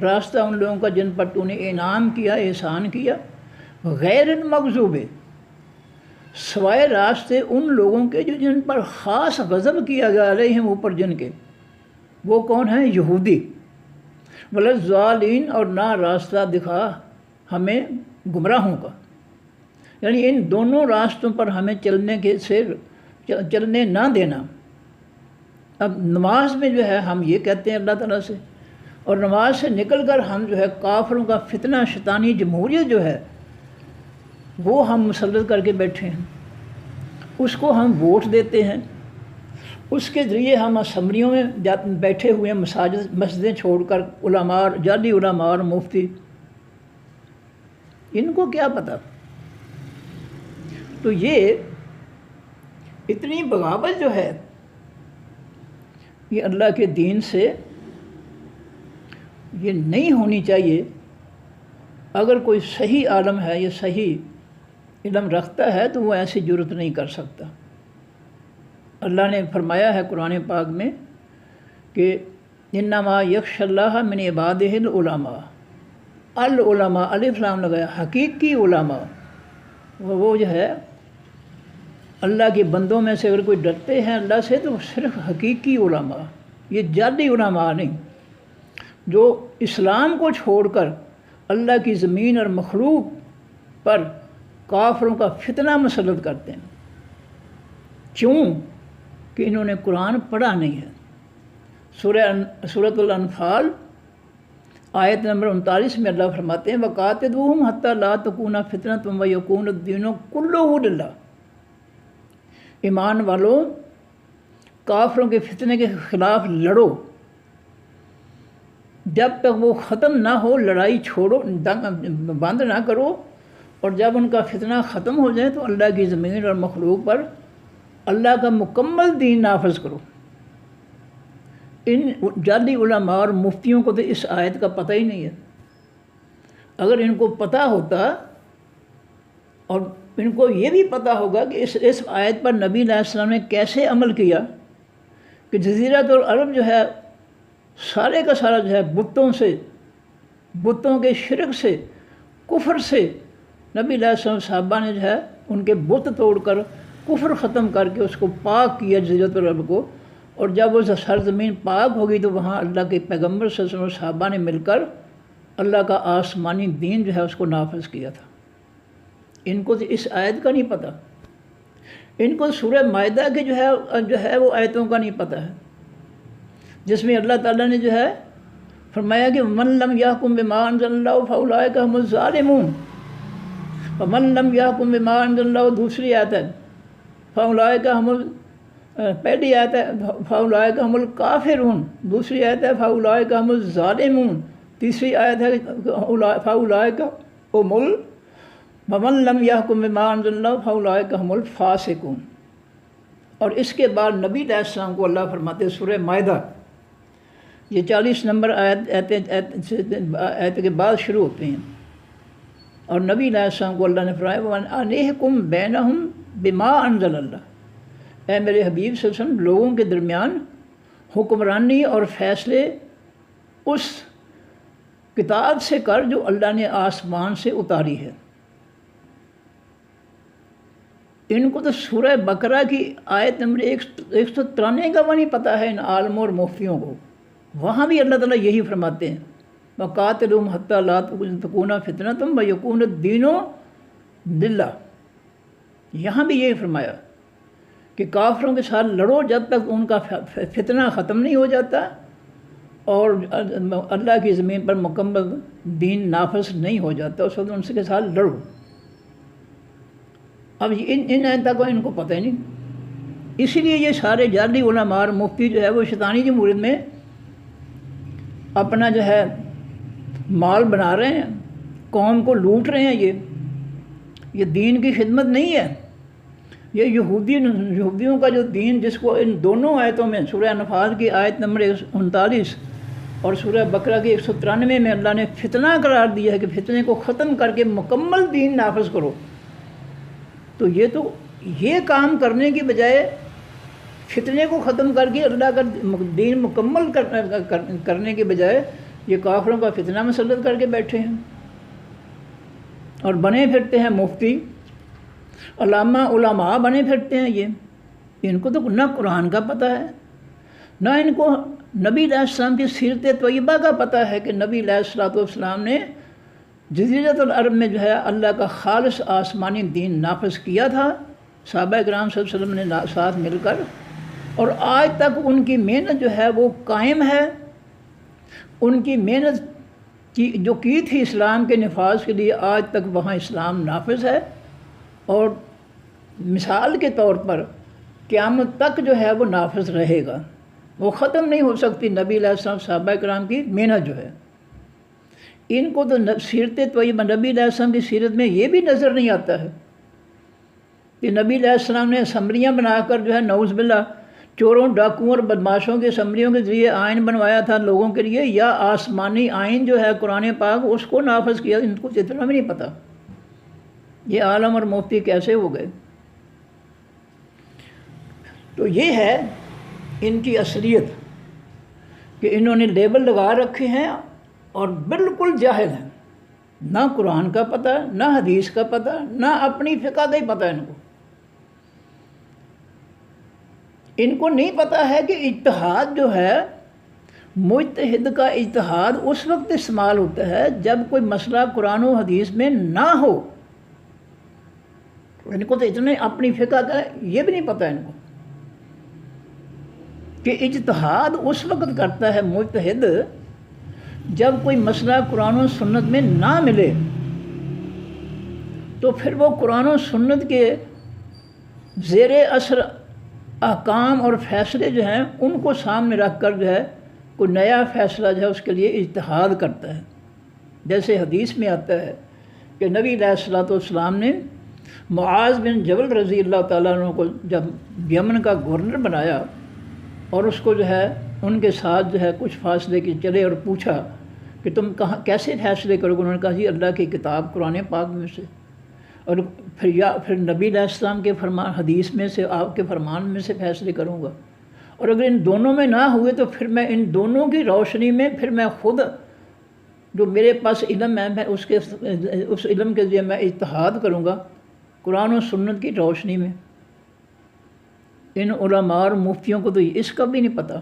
راستہ ان لوگوں کا جن پر تو نے انعام کیا، احسان کیا، غیر المغضوب، سوائے راستے ان لوگوں کے جو جن پر خاص غضب کیا گیا، علیہم اوپر جن کے، وہ کون ہیں؟ یہودی، ولا الضالین، اور نہ راستہ دکھا ہمیں گمراہوں کا، یعنی ان دونوں راستوں پر ہمیں چلنے نہ دینا۔ اب نماز میں جو ہے ہم یہ کہتے ہیں اللہ تعالیٰ سے، اور نماز سے نکل کر ہم جو ہے کافروں کا فتنہ شیطانی جمہوریت جو ہے وہ ہم مسلط کر کے بیٹھے ہیں، اس کو ہم ووٹ دیتے ہیں، اس کے ذریعے ہم اسمبلیوں میں بیٹھے ہوئے ہیں، مسجدیں چھوڑ کر، علماء، جعلی علماء اور مفتی، ان کو کیا پتہ؟ تو یہ اتنی بغاوت جو ہے یہ اللہ کے دین سے یہ نہیں ہونی چاہیے۔ اگر کوئی صحیح عالم ہے، یہ صحیح علم رکھتا ہے تو وہ ایسی جرت نہیں کر سکتا۔ اللہ نے فرمایا ہے قرآن پاک میں کہ انما یخشی اللہ من عبادہ العلماء، العلماء الف لام لگایا، حقیقی علماء، وہ جو ہے اللہ کے بندوں میں سے اگر کوئی ڈرتے ہیں اللہ سے تو صرف حقیقی علماء، یہ جعلی علماء نہیں، جو اسلام کو چھوڑ کر اللہ کی زمین اور مخلوق پر کافروں کا فتنہ مسلط کرتے ہیں۔ کیوں؟ کہ انہوں نے قرآن پڑھا نہیں ہے۔ سورۃ الانفال آیت نمبر 39 میں اللہ فرماتے ہیں وَقَاتِلُوهُمْ حَتَّى لَا تَكُونَ فِتْنَةٌ وَيَكُونَ الدِّينُ كُلُّهُ لِلَّهِ، ایمان والوں کافروں کے فتنے کے خلاف لڑو جب تک وہ ختم نہ ہو، لڑائی چھوڑو، بند نہ کرو، اور جب ان کا فتنہ ختم ہو جائے تو اللہ کی زمین اور مخلوق پر اللہ کا مکمل دین نافذ کرو۔ ان جعلی علماء اور مفتیوں کو تو اس آیت کا پتہ ہی نہیں ہے۔ اگر ان کو پتہ ہوتا اور ان کو یہ بھی پتہ ہوگا کہ اس آیت پر نبی علیہ السلام نے کیسے عمل کیا کہ جزیرۃ العرب جو ہے سارے کا سارا جو ہے بتوں کے شرک سے، کفر سے، نبی علیہ السلام صحابہ نے جو ہے ان کے بت توڑ کر کفر ختم کر کے اس کو پاک کیا جزیرۃ العرب کو، اور جب وہ سرزمین پاک ہوگی تو وہاں اللہ کے پیغمبر صلی اللہ علیہ وسلم صحابہ نے مل کر اللہ کا آسمانی دین جو ہے اس کو نافذ کیا تھا۔ ان کو تو اس آیت کا نہیں پتہ، ان کو سورہ مائدہ کے جو ہے وہ آیتوں کا نہیں پتہ ہے، جس میں اللہ تعالیٰ نے جو ہے فرمایا کہ من لم یحکم بما انزل اللہ فاولئک هم الظالمون، ومن لم یحکم بما انزل اللہ، دوسری آیت ہے فاولئک پہلی آیت ہے فاولئک هم الکافرون، دوسری آیت ہے فاولئک هم الظالمون، تیسری آیت ہے فاولئک هم ومن لم یحکم بما انزل اللہ فاولئک هم الفاسقون۔ اور اس کے بعد نبی علیہ السلام کو اللہ فرماتے ہیں سورہ مائدہ، یہ 40 نمبر آیت کے بعد شروع ہوتے ہیں، اور نبی علیہ السلام کو اللہ نے فرمایا وَأَنْ احْكُم بَيْنَهُمْ بِمَا أَنزَلَ اللَّهُ، اے میرے حبیب صلی اللہ علیہ وسلم لوگوں کے درمیان حکمرانی اور فیصلے اس کتاب سے کر جو اللہ نے آسمان سے اتاری ہے۔ ان کو تو سورہ بقرہ کی آیت نمبر 193 کا وہ نہیں پتہ ہے ان عالموں اور مفتیوں کو، وہاں بھی اللہ تعالیٰ یہی فرماتے ہیں وَقَاتِلُوهُمْ حَتَّى لَا تَكُونَ فِتْنَةٌ وَيَكُونَ الدِّينُ لِلَّهِ، یہاں بھی یہی فرمایا کہ کافروں کے ساتھ لڑو جب تک ان کا فتنہ ختم نہیں ہو جاتا اور اللہ کی زمین پر مکمل دین نافذ نہیں ہو جاتا، اس وقت ان کے ساتھ لڑو۔ اب ان آیتوں کو ان کو پتہ ہی نہیں، اسی لیے یہ سارے جعلی علماء اور مفتی جو ہے وہ شیطانی جمہوریت میں اپنا جو ہے مال بنا رہے ہیں، قوم کو لوٹ رہے ہیں۔ یہ دین کی خدمت نہیں ہے، یہ یہودیوں کا جو دین، جس کو ان دونوں آیتوں میں سورہ انفال کی آیت نمبر 39 اور سورہ بقرہ کی 193 میں اللہ نے فتنہ قرار دیا ہے کہ فتنے کو ختم کر کے مکمل دین نافذ کرو، تو یہ کام کرنے کی بجائے فتنے کو ختم کر کے اللہ کا دین مکمل کرنے کے بجائے یہ کافروں کا فتنہ مسلط کر کے بیٹھے ہیں اور بنے پھرتے ہیں مفتی، علماء بنے پھرتے ہیں۔ یہ ان کو تو نہ قرآن کا پتہ ہے، نہ ان کو نبی علیہ السلام کی سیرت طیبہ کا پتہ ہے کہ نبی علیہ السلام نے جزیرۃ العرب میں جو ہے اللہ کا خالص آسمانی دین نافذ کیا تھا، صحابہ کرام صلی اللہ علیہ وسلم نے ساتھ مل کر، اور آج تک ان کی محنت جو ہے وہ قائم ہے۔ ان کی محنت جو کی تھی اسلام کے نفاذ کے لیے، آج تک وہاں اسلام نافذ ہے، اور مثال کے طور پر قیامت تک جو ہے وہ نافذ رہے گا، وہ ختم نہیں ہو سکتی نبی علیہ السلام صحابہ کرام کی محنت جو ہے۔ ان کو تو سیرت طیبہ، نبی علیہ السلام کی سیرت میں یہ بھی نظر نہیں آتا ہے کہ نبی علیہ السلام نے اسمبلیاں بنا کر جو ہے نعوذ باللہ چوروں، ڈاکوؤں اور بدماشوں کے اسمبلیوں کے ذریعے آئین بنوایا تھا لوگوں کے لیے، یا آسمانی آئین جو ہے قرآن پاک اس کو نافذ کیا۔ ان کو اتنا بھی نہیں پتہ یہ عالم اور مفتی کیسے ہو گئے۔ تو یہ ہے ان کی اصلیت کہ انہوں نے لیبل لگا رکھے ہیں اور بالکل جاہل ہیں، نہ قرآن کا پتہ، نہ حدیث کا پتہ، نہ اپنی فقہ کا ہی پتہ ان کو نہیں پتہ ہے کہ اجتہاد جو ہے، مجتہد کا اجتہاد اس وقت استعمال ہوتا ہے جب کوئی مسئلہ قرآن و حدیث میں نہ ہو۔ ان کو تو اتنے اپنی فقہ کا یہ بھی نہیں پتہ ان کو کہ اجتہاد اس وقت کرتا ہے مجتہد جب کوئی مسئلہ قرآن و سنت میں نہ ملے، تو پھر وہ قرآن و سنت کے زیر اثر احکام اور فیصلے جو ہیں ان کو سامنے رکھ کر جو ہے کوئی نیا فیصلہ جو ہے اس کے لیے اجتہاد کرتا ہے۔ جیسے حدیث میں آتا ہے کہ نبی علیہ السلام نے معاذ بن جبل رضی اللہ تعالیٰ عنہ کو جب یمن کا گورنر بنایا اور اس کو جو ہے ان کے ساتھ جو ہے کچھ فاصلے کی چلے اور پوچھا کہ تم کیسے فیصلے کرو گے؟ انہوں نے کہا جی اللہ کی کتاب قرآن پاک میں سے، اور پھر نبی علیہ السلام کے فرمان حدیث میں سے، آپ کے فرمان میں سے فیصلے کروں گا، اور اگر ان دونوں میں نہ ہوئے تو پھر میں ان دونوں کی روشنی میں پھر میں خود جو میرے پاس علم ہے میں اس علم کے ذریعے میں اجتہاد کروں گا قرآن و سنت کی روشنی میں۔ ان علماء اور مفتیوں کو تو اس کا بھی نہیں پتہ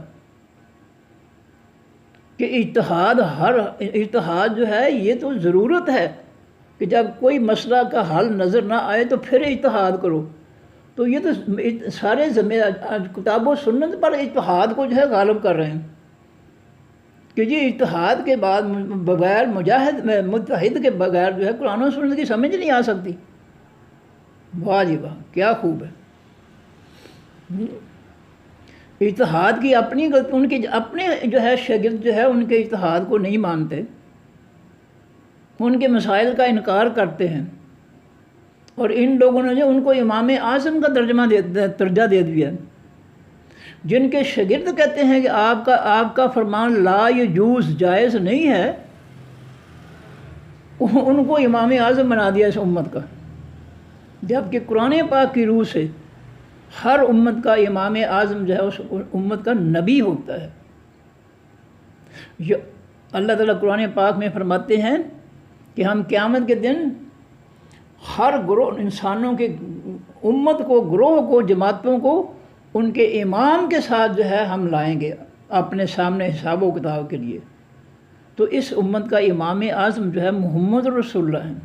کہ اجتہاد جو ہے یہ تو ضرورت ہے کہ جب کوئی مسئلہ کا حل نظر نہ آئے تو پھر اجتہاد کرو۔ تو یہ تو سارے کتاب و سنت پر اجتہاد کو جو ہے غالب کر رہے ہیں کہ یہ اجتہاد کے بعد بغیر مجتہد کے بغیر جو ہے قرآن و سنت کی سمجھ نہیں آ سکتی۔ واہ جی واہ، کیا خوب ہے۔ اجتہاد کی اپنی غلطی، ان کے اپنے جو ہے شاگرد جو ہے ان کے اجتہاد کو نہیں مانتے، ان کے مسائل کا انکار کرتے ہیں، اور ان لوگوں نے جو ان کو امام اعظم کا درجہ دے دیا، جن کے شاگرد کہتے ہیں کہ آپ کا فرمان لا یجوز، جائز نہیں ہے، ان کو امام اعظم بنا دیا اس امت کا، جبکہ قرآن پاک کی روح سے ہر امت کا امام اعظم جو ہے اس امت کا نبی ہوتا ہے۔ اللہ تعالیٰ قرآن پاک میں فرماتے ہیں کہ ہم قیامت کے دن ہر گروہ انسانوں کے امت کو، گروہ کو، جماعتوں کو ان کے امام کے ساتھ جو ہے ہم لائیں گے اپنے سامنے حساب و کتاب کے لیے۔ تو اس امت کا امام اعظم جو ہے محمد رسول اللہ ہیں،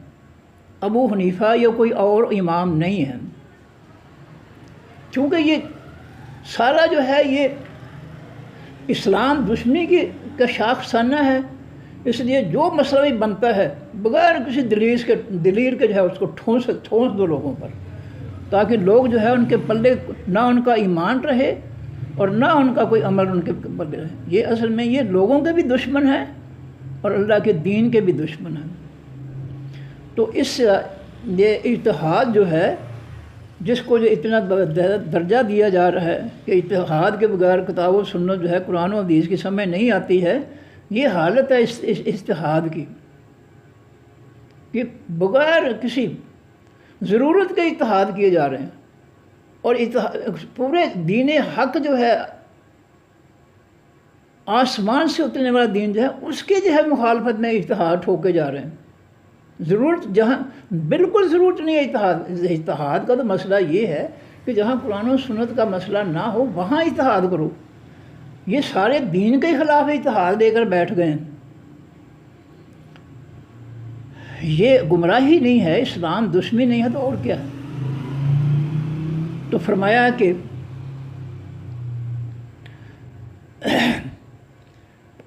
ابو حنیفہ یا کوئی اور امام نہیں ہے، چونکہ یہ سارا جو ہے یہ اسلام دشمنی کا شاخسانہ ہے، اس لیے جو مسئلہ بھی بنتا ہے بغیر کسی دلیل کے جو ہے اس کو ٹھونس دو لوگوں پر، تاکہ لوگ جو ہے ان کے پلے نہ ان کا ایمان رہے اور نہ ان کا کوئی عمل ان کے پلے رہے۔ یہ اصل میں یہ لوگوں کے بھی دشمن ہیں اور اللہ کے دین کے بھی دشمن ہیں۔ تو اس یہ اجتہاد جو ہے جس کو جو اتنا درجہ دیا جا رہا ہے کہ اتحاد کے بغیر کتاب و سنت جو ہے قرآن و حدیث کی سمجھ نہیں آتی ہے، یہ حالت ہے اس اتحاد کی کہ بغیر کسی ضرورت کے اتحاد کیے جا رہے ہیں، اور پورے دین حق جو ہے آسمان سے اترنے والا دین جو ہے اس کے جو ہے مخالفت میں اتحاد ٹھوکے جا رہے ہیں۔ ضرورت جہاں بالکل ضرورت نہیں ہے اتحاد کا، تو مسئلہ یہ ہے کہ جہاں قرآن و سنت کا مسئلہ نہ ہو وہاں اتحاد کرو۔ یہ سارے دین کے خلاف اتحاد لے کر بیٹھ گئے ہیں۔ یہ گمراہی نہیں ہے، اسلام دشمنی نہیں ہے، تو اور کیا ہے؟ تو فرمایا کہ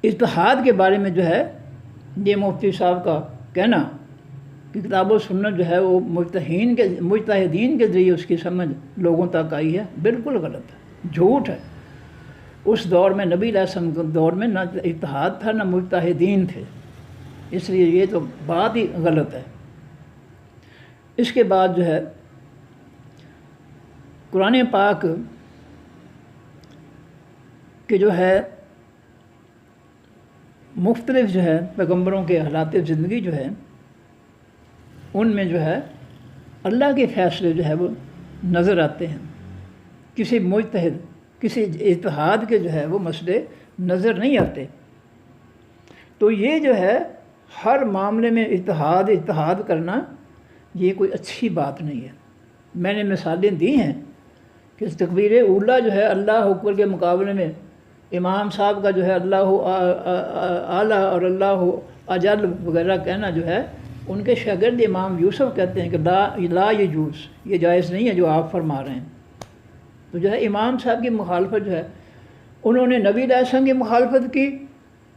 اتحاد کے بارے میں جو ہے یہ مفتی صاحب کا کہنا کہ کتاب و سنت جو ہے وہ مجتہدین کے ذریعے اس کی سمجھ لوگوں تک آئی ہے، بالکل غلط ہے، جھوٹ ہے۔ اس دور میں نبی علیہ السلام کے دور میں نہ اتحاد تھا نہ مجتہدین تھے، اس لیے یہ تو بات ہی غلط ہے۔ اس کے بعد جو ہے قرآن پاک کہ جو ہے مختلف جو ہے پیغمبروں کے حالات زندگی جو ہے ان میں جو ہے اللہ کے فیصلے جو ہے وہ نظر آتے ہیں، کسی مجتہد کسی اتحاد کے جو ہے وہ مسئلے نظر نہیں آتے۔ تو یہ جو ہے ہر معاملے میں اتحاد کرنا یہ کوئی اچھی بات نہیں ہے۔ میں نے مثالیں دی ہیں کہ تکبیر اولیٰ جو ہے اللہ اکبر کے مقابلے میں امام صاحب کا جو ہے اللہ اعلیٰ اور اللہ اجل وغیرہ کہنا جو ہے، ان کے شاگرد امام یوسف کہتے ہیں کہ لا یجوز، یہ جائز نہیں ہے جو آپ فرما رہے ہیں۔ تو جو ہے امام صاحب کی مخالفت جو ہے، انہوں نے نبی علیہ السلام کی مخالفت کی،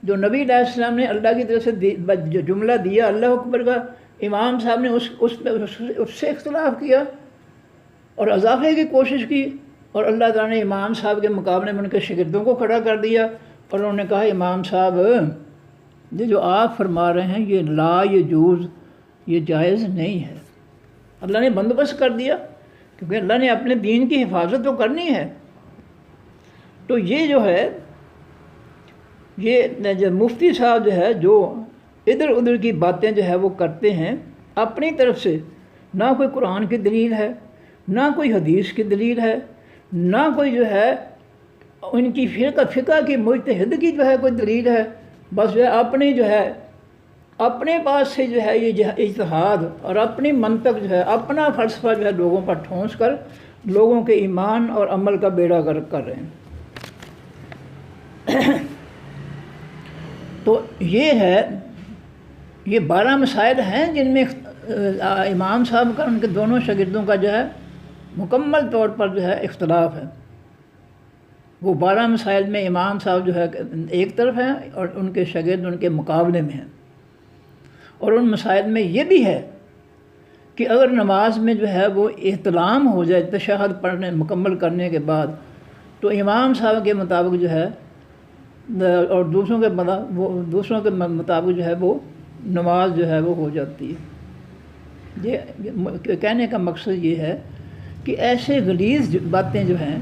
جو نبی علیہ السلام نے اللہ کی طرف سے جو جملہ دیا اللہ اکبر کا، امام صاحب نے اس سے اختلاف کیا اور اضافے کی کوشش کی، اور اللہ تعالیٰ نے امام صاحب کے مقابلے میں ان کے شاگردوں کو کھڑا کر دیا، اور انہوں نے کہا امام صاحب یہ جو آپ فرما رہے ہیں یہ لا یجوز، یہ جائز نہیں ہے۔ اللہ نے بندوبست کر دیا کیونکہ اللہ نے اپنے دین کی حفاظت تو کرنی ہے۔ تو یہ جو ہے یہ مفتی صاحب جو ہے جو ادھر ادھر کی باتیں جو ہے وہ کرتے ہیں اپنی طرف سے، نہ کوئی قرآن کی دلیل ہے، نہ کوئی حدیث کی دلیل ہے، نہ کوئی جو ہے ان کی فقہ کی مجتہد کی جو ہے کوئی دلیل ہے، بس جو ہے اپنی جو ہے اپنے پاس سے جو ہے یہ اجتہاد اور اپنی منطق جو ہے اپنا فلسفہ جو ہے لوگوں پر ٹھونس کر لوگوں کے ایمان اور عمل کا بیڑا غرق کر رہے ہیں۔ تو یہ ہے، یہ 12 مسائل ہیں جن میں امام صاحب کا ان کے دونوں شاگردوں کا جو ہے مکمل طور پر جو ہے اختلاف ہے۔ وہ 12 مسائل میں امام صاحب جو ہے ایک طرف ہیں اور ان کے شاگرد ان کے مقابلے میں ہیں۔ اور ان مسائل میں یہ بھی ہے کہ اگر نماز میں جو ہے وہ احتلام ہو جائے تشہد پڑھنے مکمل کرنے کے بعد، تو امام صاحب کے مطابق جو ہے اور دوسروں کے مطابق جو ہے وہ نماز جو ہے وہ ہو جاتی ہے۔ یہ کہنے کا مقصد یہ ہے کہ ایسے غلیظ باتیں جو ہیں،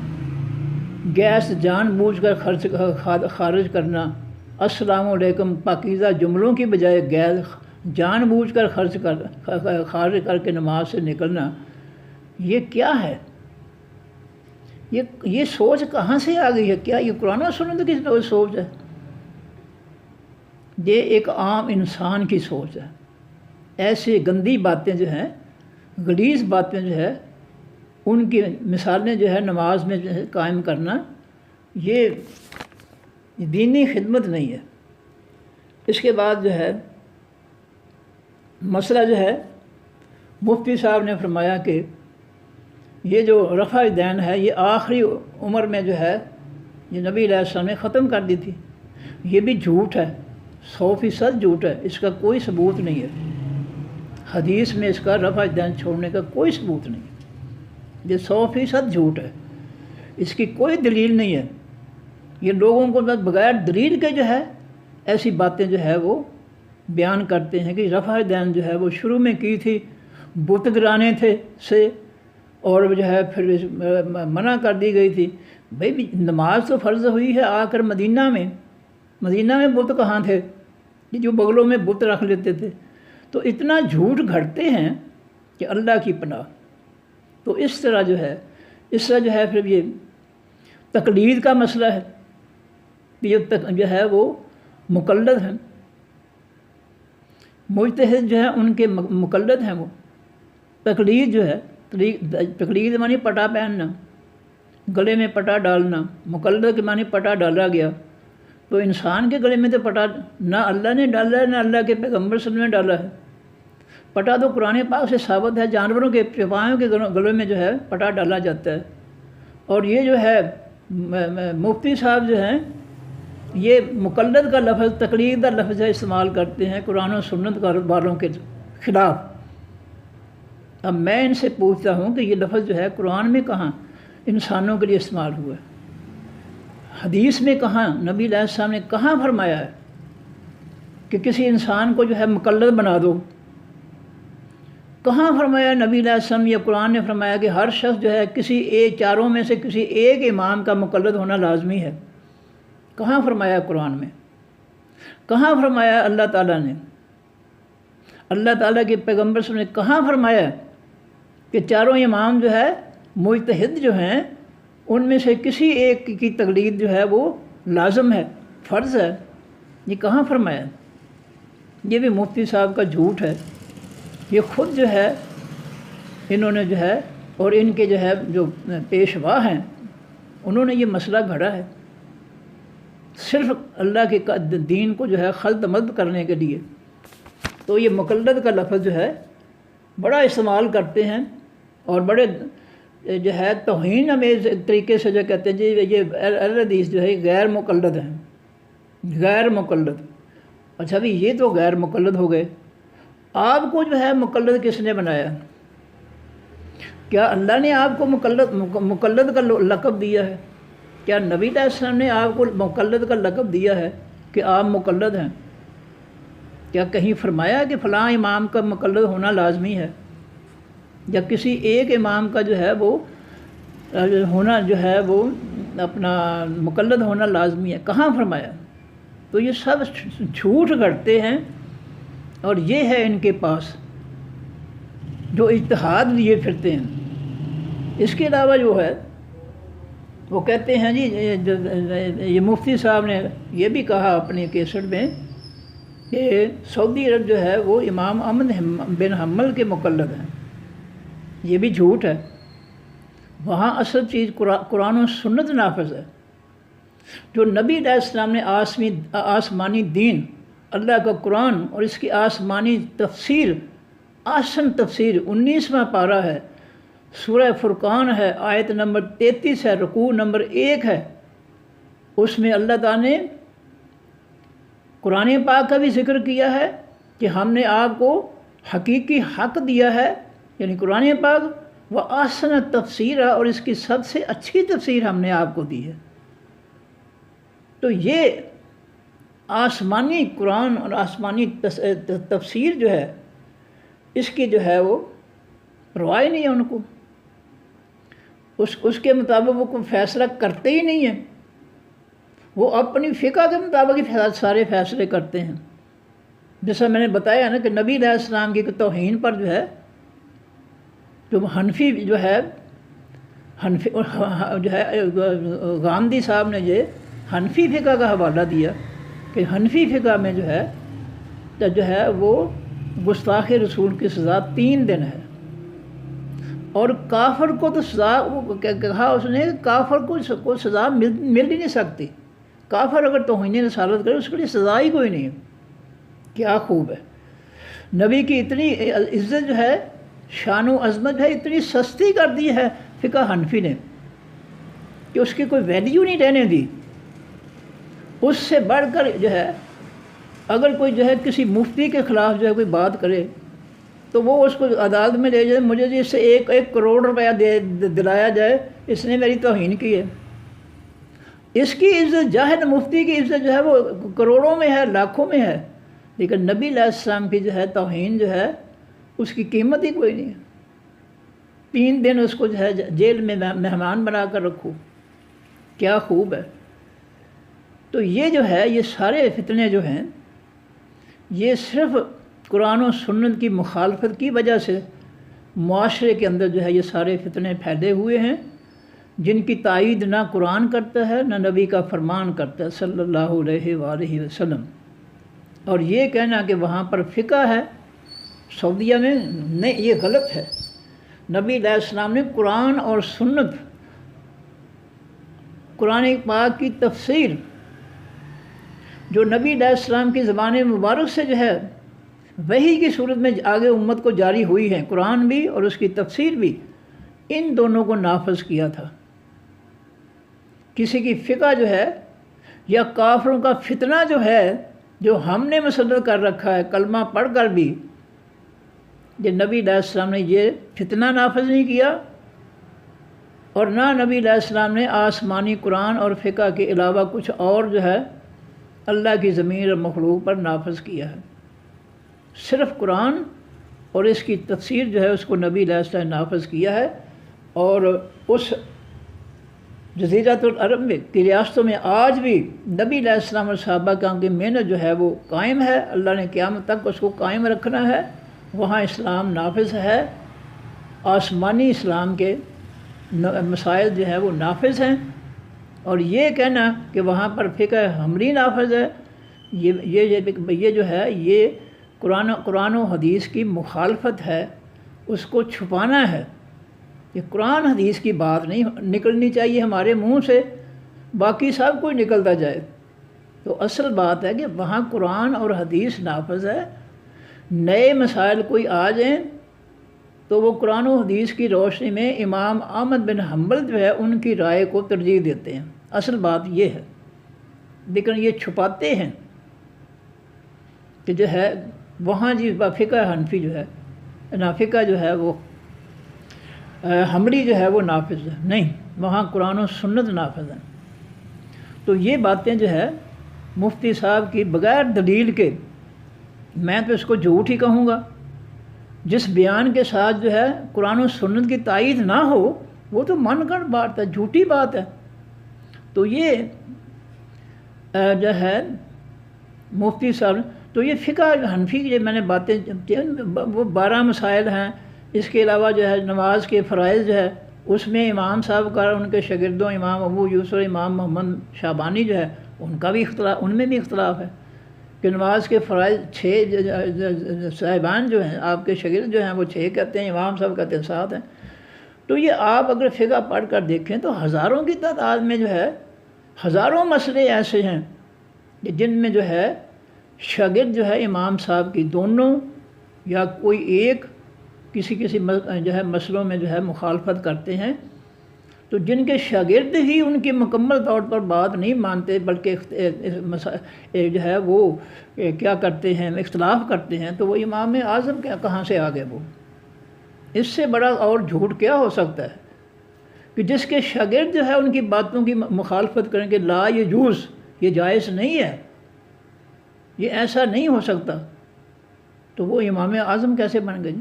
گیس جان بوجھ کر خارج کرنا، السلام علیکم پاکیزہ جملوں کی بجائے گیس جان بوجھ کر خارج کر کے نماز سے نکلنا، یہ کیا ہے؟ یہ سوچ کہاں سے آ گئی ہے؟ کیا یہ قرآن و سنت کی سوچ ہے؟ یہ ایک عام انسان کی سوچ ہے۔ ایسی گندی باتیں جو ہیں، غلیظ باتیں جو ہے، ان کی مثالیں جو ہے نماز میں جو ہے قائم کرنا، یہ دینی خدمت نہیں ہے۔ اس کے بعد جو ہے مسئلہ جو ہے مفتی صاحب نے فرمایا کہ یہ جو رفع دین ہے یہ آخری عمر میں جو ہے یہ نبی علیہ السلام نے ختم کر دی تھی۔ یہ بھی جھوٹ ہے، 100% جھوٹ ہے، اس کا کوئی ثبوت نہیں ہے۔ حدیث میں اس کا رفع دین چھوڑنے کا کوئی ثبوت نہیں ہے، یہ 100% جھوٹ ہے، اس کی کوئی دلیل نہیں ہے۔ یہ لوگوں کو بغیر دلیل کے جو ہے ایسی باتیں جو ہے وہ بیان کرتے ہیں کہ رفع دین جو ہے وہ شروع میں کی تھی بت گرانے سے، اور جو ہے پھر منع کر دی گئی تھی. بھائی نماز تو فرض ہوئی ہے آ کر مدینہ میں بت کہاں تھے کہ جو بغلوں میں بت رکھ لیتے تھے. تو اتنا جھوٹ گھڑتے ہیں کہ اللہ کی پناہ. تو اس طرح جو ہے پھر یہ تقلید کا مسئلہ ہے. یہ جو ہے وہ مقلد ہیں، مجتہد جو ہے ان کے مقلد ہیں وہ. تقلید جو ہے، تقلید معنی پٹا پہننا، گلے میں پٹا ڈالنا. مقلد کے معنی پٹا ڈالا گیا. تو انسان کے گلے میں تو پٹا نہ اللہ نے ڈالا ہے نہ اللہ کے پیغمبر صلی اللہ علیہ وسلم نے ڈالا ہے. پٹا تو قرآن پاک سے ثابت ہے، جانوروں کے چوپایوں کے گلوں میں جو ہے پٹا ڈالا جاتا ہے. اور یہ جو ہے مفتی صاحب جو ہیں یہ مقلد کا لفظ، تقلید کا لفظ استعمال کرتے ہیں قرآن و سنت والوں کے خلاف. اب میں ان سے پوچھتا ہوں کہ یہ لفظ جو ہے قرآن میں کہاں انسانوں کے لیے استعمال ہوا ہے؟ حدیث میں کہاں نبی علیہ السلام نے کہاں فرمایا ہے کہ کسی انسان کو جو ہے مقلد بنا دو؟ کہاں فرمایا نبی علیہ السلام یا قرآن نے فرمایا کہ ہر شخص جو ہے کسی چاروں میں سے کسی ایک امام کا مقلد ہونا لازمی ہے؟ کہاں فرمایا قرآن میں؟ کہاں فرمایا اللہ تعالیٰ نے؟ اللہ تعالیٰ کے پیغمبر صلی اللہ علیہ وسلم نے کہاں فرمایا کہ چاروں امام جو ہے مجتہد جو ہیں ان میں سے کسی ایک کی تقلید جو ہے وہ لازم ہے، فرض ہے؟ یہ کہاں فرمایا؟ یہ بھی مفتی صاحب کا جھوٹ ہے. یہ خود جو ہے انہوں نے جو ہے اور ان کے جو ہے جو پیشوا ہیں انہوں نے یہ مسئلہ گھڑا ہے صرف اللہ کے دین کو جو ہے خلط ملط کرنے کے لیے. تو یہ مقلد کا لفظ جو ہے بڑا استعمال کرتے ہیں اور بڑے جو ہے توہین امیز طریقے سے جو کہتے ہیں جی یہ اہل حدیث جو ہے غیر مقلد ہیں، غیر مقلد. اچھا بھی یہ تو غیر مقلد ہو گئے. آپ کو جو ہے مقلد کس نے بنایا؟ کیا اللہ نے آپ کو مقلد کا لقب دیا ہے؟ کیا نبی علیہ السلام نے آپ کو مقلد کا لقب دیا ہے کہ آپ مقلد ہیں؟ کیا کہیں فرمایا کہ فلاں امام کا مقلد ہونا لازمی ہے یا کسی ایک امام کا جو ہے وہ ہونا جو ہے وہ اپنا مقلد ہونا لازمی ہے؟ کہاں فرمایا؟ تو یہ سب جھوٹ گھڑتے ہیں اور یہ ہے ان کے پاس جو اجتہاد لیے پھرتے ہیں. اس کے علاوہ جو ہے وہ کہتے ہیں جی یہ مفتی صاحب نے یہ بھی کہا اپنے کیسٹ میں کہ سعودی عرب جو ہے وہ امام احمد بن حنبل کے مقلد ہیں. یہ بھی جھوٹ ہے. وہاں اصل چیز قرآن و سنت نافذ ہے. جو نبی علیہ السلام نے آسمانی دین اللہ کا قرآن اور اس کی آسمانی تفسیر، آسن تفسیر 19واں پارہ ہے، سورہ فرقان ہے، آیت نمبر 33 ہے، رکوع نمبر 1 ہے. اس میں اللہ تعالیٰ نے قرآن پاک کا بھی ذکر کیا ہے کہ ہم نے آپ کو حقیقی حق دیا ہے، یعنی قرآن پاک و آسن تفسیر ہے، اور اس کی سب سے اچھی تفسیر ہم نے آپ کو دی ہے. تو یہ آسمانی قرآن اور آسمانی تفسیر جو ہے اس کی جو ہے وہ پرواہ نہیں ہے ان کو. اس کے مطابق وہ کوئی فیصلہ کرتے ہی نہیں ہیں. وہ اپنی فقہ کے مطابق ہی سارے فیصلے کرتے ہیں. جیسا میں نے بتایا نا کہ نبی علیہ السلام کی توہین پر جو ہے جو حنفی جو ہے غامدی صاحب نے یہ حنفی فقہ کا حوالہ دیا کہ حنفی فقہ میں جو ہے وہ گستاخ رسول کی سزا 3 دن ہے. اور کافر کو تو سزا کہا اس نے کافر کو سزا مل ہی نہیں سکتی. کافر اگر توہین رسالت کرے اس کے لیے سزا ہی کوئی نہیں ہے. کیا خوب ہے. نبی کی اتنی عزت جو ہے، شان و عظمت ہے، اتنی سستی کر دی ہے فقہ حنفی نے کہ اس کی کوئی ویلیو نہیں رہنے دی. اس سے بڑھ کر جو ہے اگر کوئی جو ہے کسی مفتی کے خلاف جو ہے کوئی بات کرے تو وہ اس کو عدالت میں لے جائے، مجھے جی اس سے 1 کروڑ روپیہ دلایا جائے، اس نے میری توہین کی ہے. اس کی عزت، جاہد مفتی کی عزت جو ہے وہ کروڑوں میں ہے، لاکھوں میں ہے، لیکن نبی علیہ السلام کی جو ہے توہین جو ہے اس کی قیمت ہی کوئی نہیں ہے. 3 دن اس کو جو ہے جیل میں مہمان بنا کر رکھو، کیا خوب ہے۔ تو یہ جو ہے یہ سارے فتنے جو ہیں یہ صرف قرآن و سنت کی مخالفت کی وجہ سے معاشرے کے اندر جو ہے یہ سارے فتنے پھیلے ہوئے ہیں، جن کی تائید نہ قرآن کرتا ہے نہ نبی کا فرمان کرتا ہے صلی اللہ علیہ وآلہ وسلم۔ اور یہ کہنا کہ وہاں پر فقہ ہے سعودیہ میں، نہیں، یہ غلط ہے۔ نبی علیہ السلام نے قرآن اور سنت، قرآن پاک کی تفسیر جو نبی علیہ السلام کی زبان مبارک سے جو ہے وحی کی صورت میں آگے امت کو جاری ہوئی ہے، قرآن بھی اور اس کی تفسیر بھی، ان دونوں کو نافذ کیا تھا۔ کسی کی فقہ جو ہے یا کافروں کا فتنہ جو ہے جو ہم نے مسلط کر رکھا ہے کلمہ پڑھ کر بھی، یہ نبی علیہ السلام نے یہ فتنہ نافذ نہیں کیا، اور نہ نبی علیہ السلام نے آسمانی قرآن اور فقہ کے علاوہ کچھ اور جو ہے اللہ کی ضمیر اور مخلوق پر نافذ کیا ہے۔ صرف قرآن اور اس کی تفسیر جو ہے اس کو نبی علیہ السلام نے نافذ کیا ہے، اور اس جزیرۃ العرب میں کی ریاستوں میں آج بھی نبی علیہ السلام اور صحابہ کرام کی محنت جو ہے وہ قائم ہے، اللہ نے قیامت تک اس کو قائم رکھنا ہے، وہاں اسلام نافذ ہے، آسمانی اسلام کے مسائل جو ہے وہ نافذ ہیں۔ اور یہ کہنا کہ وہاں پر فقہ حملی نافذ ہے، یہ جو ہے یہ قرآن و حدیث کی مخالفت ہے، اس کو چھپانا ہے۔ یہ قرآن حدیث کی بات نہیں نکلنی چاہیے ہمارے منہ سے، باقی سب کوئی نکلتا جائے۔ تو اصل بات ہے کہ وہاں قرآن اور حدیث نافذ ہے، نئے مسائل کوئی آ جائیں تو وہ قرآن و حدیث کی روشنی میں امام احمد بن حنبل جو ہے ان کی رائے کو ترجیح دیتے ہیں، اصل بات یہ ہے۔ لیکن یہ چھپاتے ہیں کہ جو ہے وہاں جی فقہ حنفی جو ہے فقہ جو ہے وہ حملی جو ہے وہ نافذ ہے، نہیں، وہاں قرآن و سنت نافذ ہے۔ تو یہ باتیں جو ہے مفتی صاحب کی بغیر دلیل کے، میں تو اس کو جھوٹ ہی کہوں گا، جس بیان کے ساتھ جو ہے قرآن و سنت کی تائید نہ ہو وہ تو من گھڑت بات ہے، جھوٹی بات ہے۔ تو یہ جو ہے مفتی صاحب، تو یہ فقہ حنفی کی میں نے باتیں وہ 12 مسائل ہیں، اس کے علاوہ جو ہے نماز کے فرائض جو ہے اس میں امام صاحب کا ان کے شاگردوں امام ابو یوسف امام محمد شعبانی جو ہے ان کا بھی اختلاف، ان میں بھی اختلاف ہے کہ نماز کے فرائض 6 صاحبان جو ہیں آپ کے شاگرد جو ہیں وہ 6 کہتے ہیں، امام صاحب کہتے ہیں 7 ہیں۔ تو یہ آپ اگر فقہ پڑھ کر دیکھیں تو ہزاروں کی تعداد میں جو ہے ہزاروں مسئلے ایسے ہیں جن میں جو ہے شاگرد جو ہے امام صاحب کی دونوں یا کوئی ایک کسی جو ہے مسئلوں میں جو ہے مخالفت کرتے ہیں، تو جن کے شاگرد ہی ان کی مکمل طور پر بات نہیں مانتے بلکہ جو ہے وہ کیا کرتے ہیں، اختلاف کرتے ہیں، تو وہ امام اعظم کہاں سے آگے؟ وہ اس سے بڑا اور جھوٹ کیا ہو سکتا ہے کہ جس کے شاگرد جو ہے ان کی باتوں کی مخالفت کریں کہ لا یجوز، یہ جائز نہیں ہے، یہ ایسا نہیں ہو سکتا، تو وہ امام اعظم کیسے بن گئے؟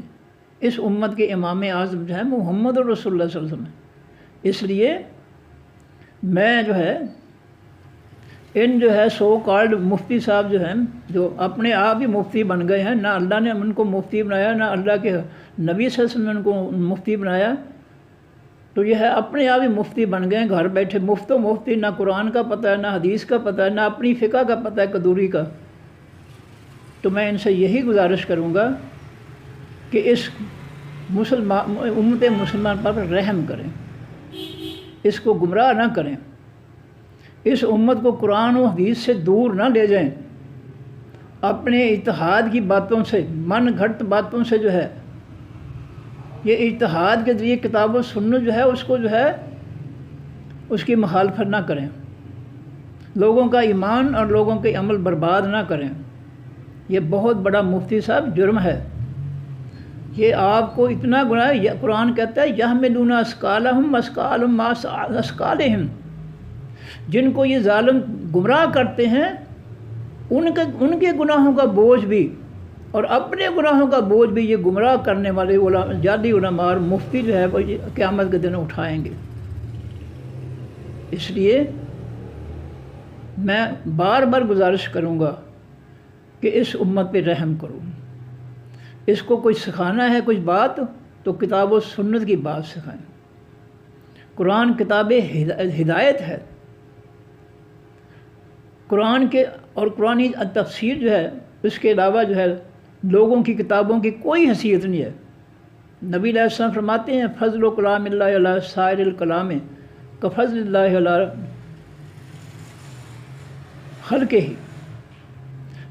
اس امت کے امام اعظم جو ہے محمد رسول اللہ صلی اللہ علیہ وسلم ہے۔ اس لیے میں جو ہے ان جو ہے سو کالڈ مفتی صاحب جو ہیں جو اپنے آپ ہی مفتی بن گئے ہیں، نہ اللہ نے ان کو مفتی بنایا نہ اللہ کے نبی صلی اللہ علیہ وسلم نے ان کو مفتی بنایا، تو یہ ہے اپنے آپ ہی مفتی بن گئے ہیں گھر بیٹھے، مفت و مفتی، نہ قرآن کا پتہ ہے نہ حدیث کا پتہ ہے نہ اپنی فقہ کا پتہ ہے قدوری کا۔ تو میں ان سے یہی گزارش کروں گا کہ اس امت مسلمان پر رحم کریں، اس کو گمراہ نہ کریں، اس امت کو قرآن و حدیث سے دور نہ لے جائیں، اپنے اجتہاد کی باتوں سے، من گھڑت باتوں سے جو ہے یہ اجتہاد کے ذریعے کتاب و سنت جو ہے اس کو جو ہے اس کی مخالفت نہ کریں، لوگوں کا ایمان اور لوگوں کے عمل برباد نہ کریں۔ یہ بہت بڑا مفتی صاحب جرم ہے، یہ آپ کو اتنا گناہ ہے۔ قرآن کہتا ہے یحملون اثقالہم اثقالہم مع اثقالہم، جن کو یہ ظالم گمراہ کرتے ہیں ان کے گناہوں کا بوجھ بھی اور اپنے گناہوں کا بوجھ بھی یہ گمراہ کرنے والے جعلی علماء اور مفتی جو ہے وہ قیامت کے دن اٹھائیں گے۔ اس لیے میں بار بار گزارش کروں گا کہ اس امت پہ رحم کرو۔ اس کو کوئی سکھانا ہے کچھ بات تو کتاب و سنت کی بات سکھائیں۔ قرآن کتاب ہدایت ہے، قرآن کے اور قرآنی تفسیر جو ہے اس کے علاوہ جو ہے لوگوں کی کتابوں کی کوئی حیثیت نہیں ہے۔ نبی علیہ السلام فرماتے ہیں فضل و کلام اللہ علی سائر الکلام کفضل اللہ علی خلقہ ہی،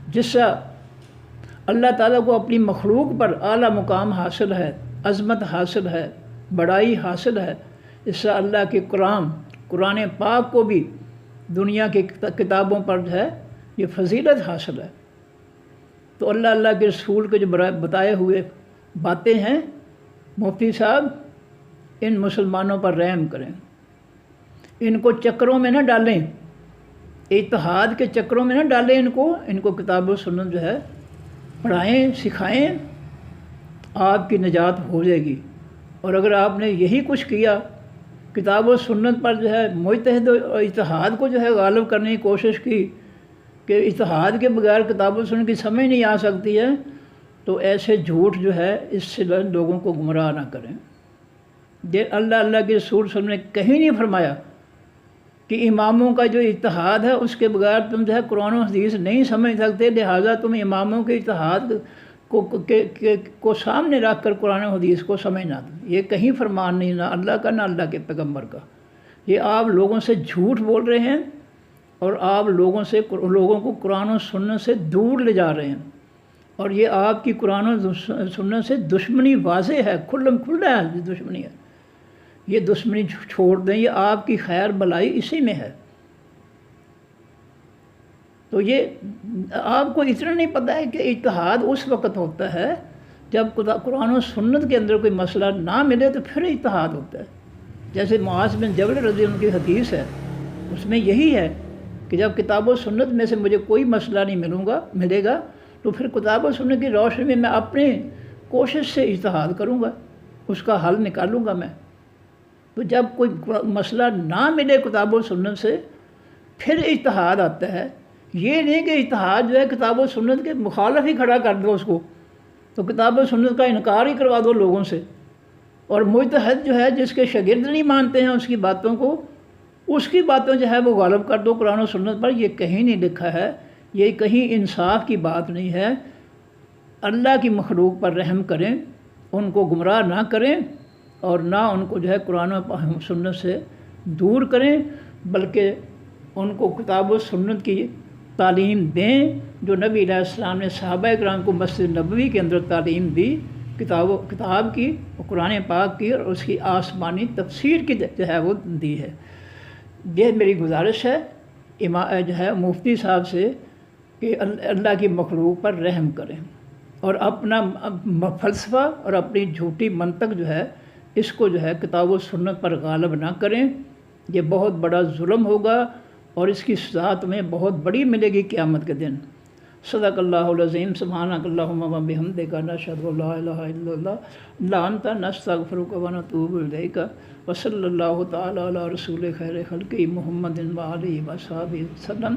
جس سے اللہ تعالیٰ کو اپنی مخلوق پر اعلیٰ مقام حاصل ہے، عظمت حاصل ہے، بڑائی حاصل ہے، اس سے اللہ کے قرآن پاک کو بھی دنیا کی کتابوں پر جو ہے یہ فضیلت حاصل ہے۔ تو اللہ کے رسول کے جو بتائے ہوئے باتیں ہیں، مفتی صاحب ان مسلمانوں پر رحم کریں، ان کو چکروں میں نہ ڈالیں، اتحاد کے چکروں میں نہ ڈالیں، ان کو کتاب و سنت جو ہے پڑھائیں، سکھائیں، آپ کی نجات ہو جائے گی۔ اور اگر آپ نے یہی کچھ کیا، کتاب و سنت پر جو ہے متحد و اتحاد کو جو ہے غالب کرنے کی کوشش کی کہ اتحاد کے بغیر کتاب و سنت کی سمجھ نہیں آ سکتی ہے، تو ایسے جھوٹ جو ہے اس سے لوگوں کو گمراہ نہ کریں۔ اللہ کے رسول صلی اللہ علیہ وسلم نے کہیں نہیں فرمایا کہ اماموں کا جو اتحاد ہے اس کے بغیر تم جو ہے قرآن و حدیث نہیں سمجھ سکتے، لہٰذا تم اماموں کے اتحاد کو سامنے رکھ کر قرآن و حدیث کو سمجھنا۔ یہ کہیں فرمان نہیں، نہ اللہ کا نہ اللہ کے پیغمبر کا۔ یہ آپ لوگوں سے جھوٹ بول رہے ہیں اور آپ لوگوں کو قرآن و سنت سے دور لے جا رہے ہیں، اور یہ آپ کی قرآن و سنت سے دشمنی واضح ہے، کھلا ہے دشمنی ہے۔ یہ دشمنی چھوڑ دیں، یہ آپ کی خیر بلائی اسی میں ہے۔ تو یہ آپ کو اتنا نہیں پتہ ہے کہ اتحاد اس وقت ہوتا ہے جب قرآن و سنت کے اندر کوئی مسئلہ نہ ملے تو پھر اتحاد ہوتا ہے۔ جیسے معاذ بن جبل رضی اللہ عنہ کی حدیث ہے، اس میں یہی ہے کہ جب کتاب و سنت میں سے مجھے کوئی مسئلہ نہیں ملے گا تو پھر کتاب و سنت کی روشنی میں اپنے کوشش سے اجتہاد کروں گا، اس کا حل نکالوں گا میں۔ تو جب کوئی مسئلہ نہ ملے کتاب و سنت سے پھر اجتہاد آتا ہے۔ یہ نہیں کہ اجتہاد جو ہے کتاب و سنت کے مخالف ہی کھڑا کر دو اس کو، تو کتاب و سنت کا انکار ہی کروا دو لوگوں سے، اور مجتہد جو ہے جس کے شاگرد نہیں مانتے ہیں اس کی باتوں کو، اس کی باتوں جو ہے وہ غالب کر دو قرآن و سنت پر۔ یہ کہیں نہیں لکھا ہے، یہ کہیں انصاف کی بات نہیں ہے۔ اللہ کی مخلوق پر رحم کریں، ان کو گمراہ نہ کریں اور نہ ان کو جو ہے قرآن و سنت سے دور کریں، بلکہ ان کو کتاب و سنت کی تعلیم دیں جو نبی علیہ السلام نے صحابہ کرام کو مسجد نبوی کے اندر تعلیم دی، کتاب کی، قرآن پاک کی، اور اس کی آسمانی تفسیر کی جو ہے وہ دی ہے۔ یہ میری گزارش ہے جو ہے مفتی صاحب سے کہ اللہ کی مخلوق پر رحم کریں اور اپنا فلسفہ اور اپنی جھوٹی منطق جو ہے اس کو جو ہے کتاب و سنت پر غالب نہ کریں۔ یہ بہت بڑا ظلم ہوگا اور اس کی سزا تمہیں بہت بڑی ملے گی قیامت کے دن۔ صدق اللہ العظیم۔ سبحانک اللہم و بحمدک نشہد ان لا الہ الا اللہ انت نستغفرک و نتوب الیک وصلی اللہ تعالی علی رسول خیر خلق محمد و آلہ و صحبہ وسلم۔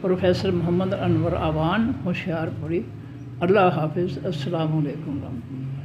پروفیسر محمد انور اعوان، ہوشیار پوری۔ اللہ حافظ۔ السلام علیکم ورحمۃ اللہ۔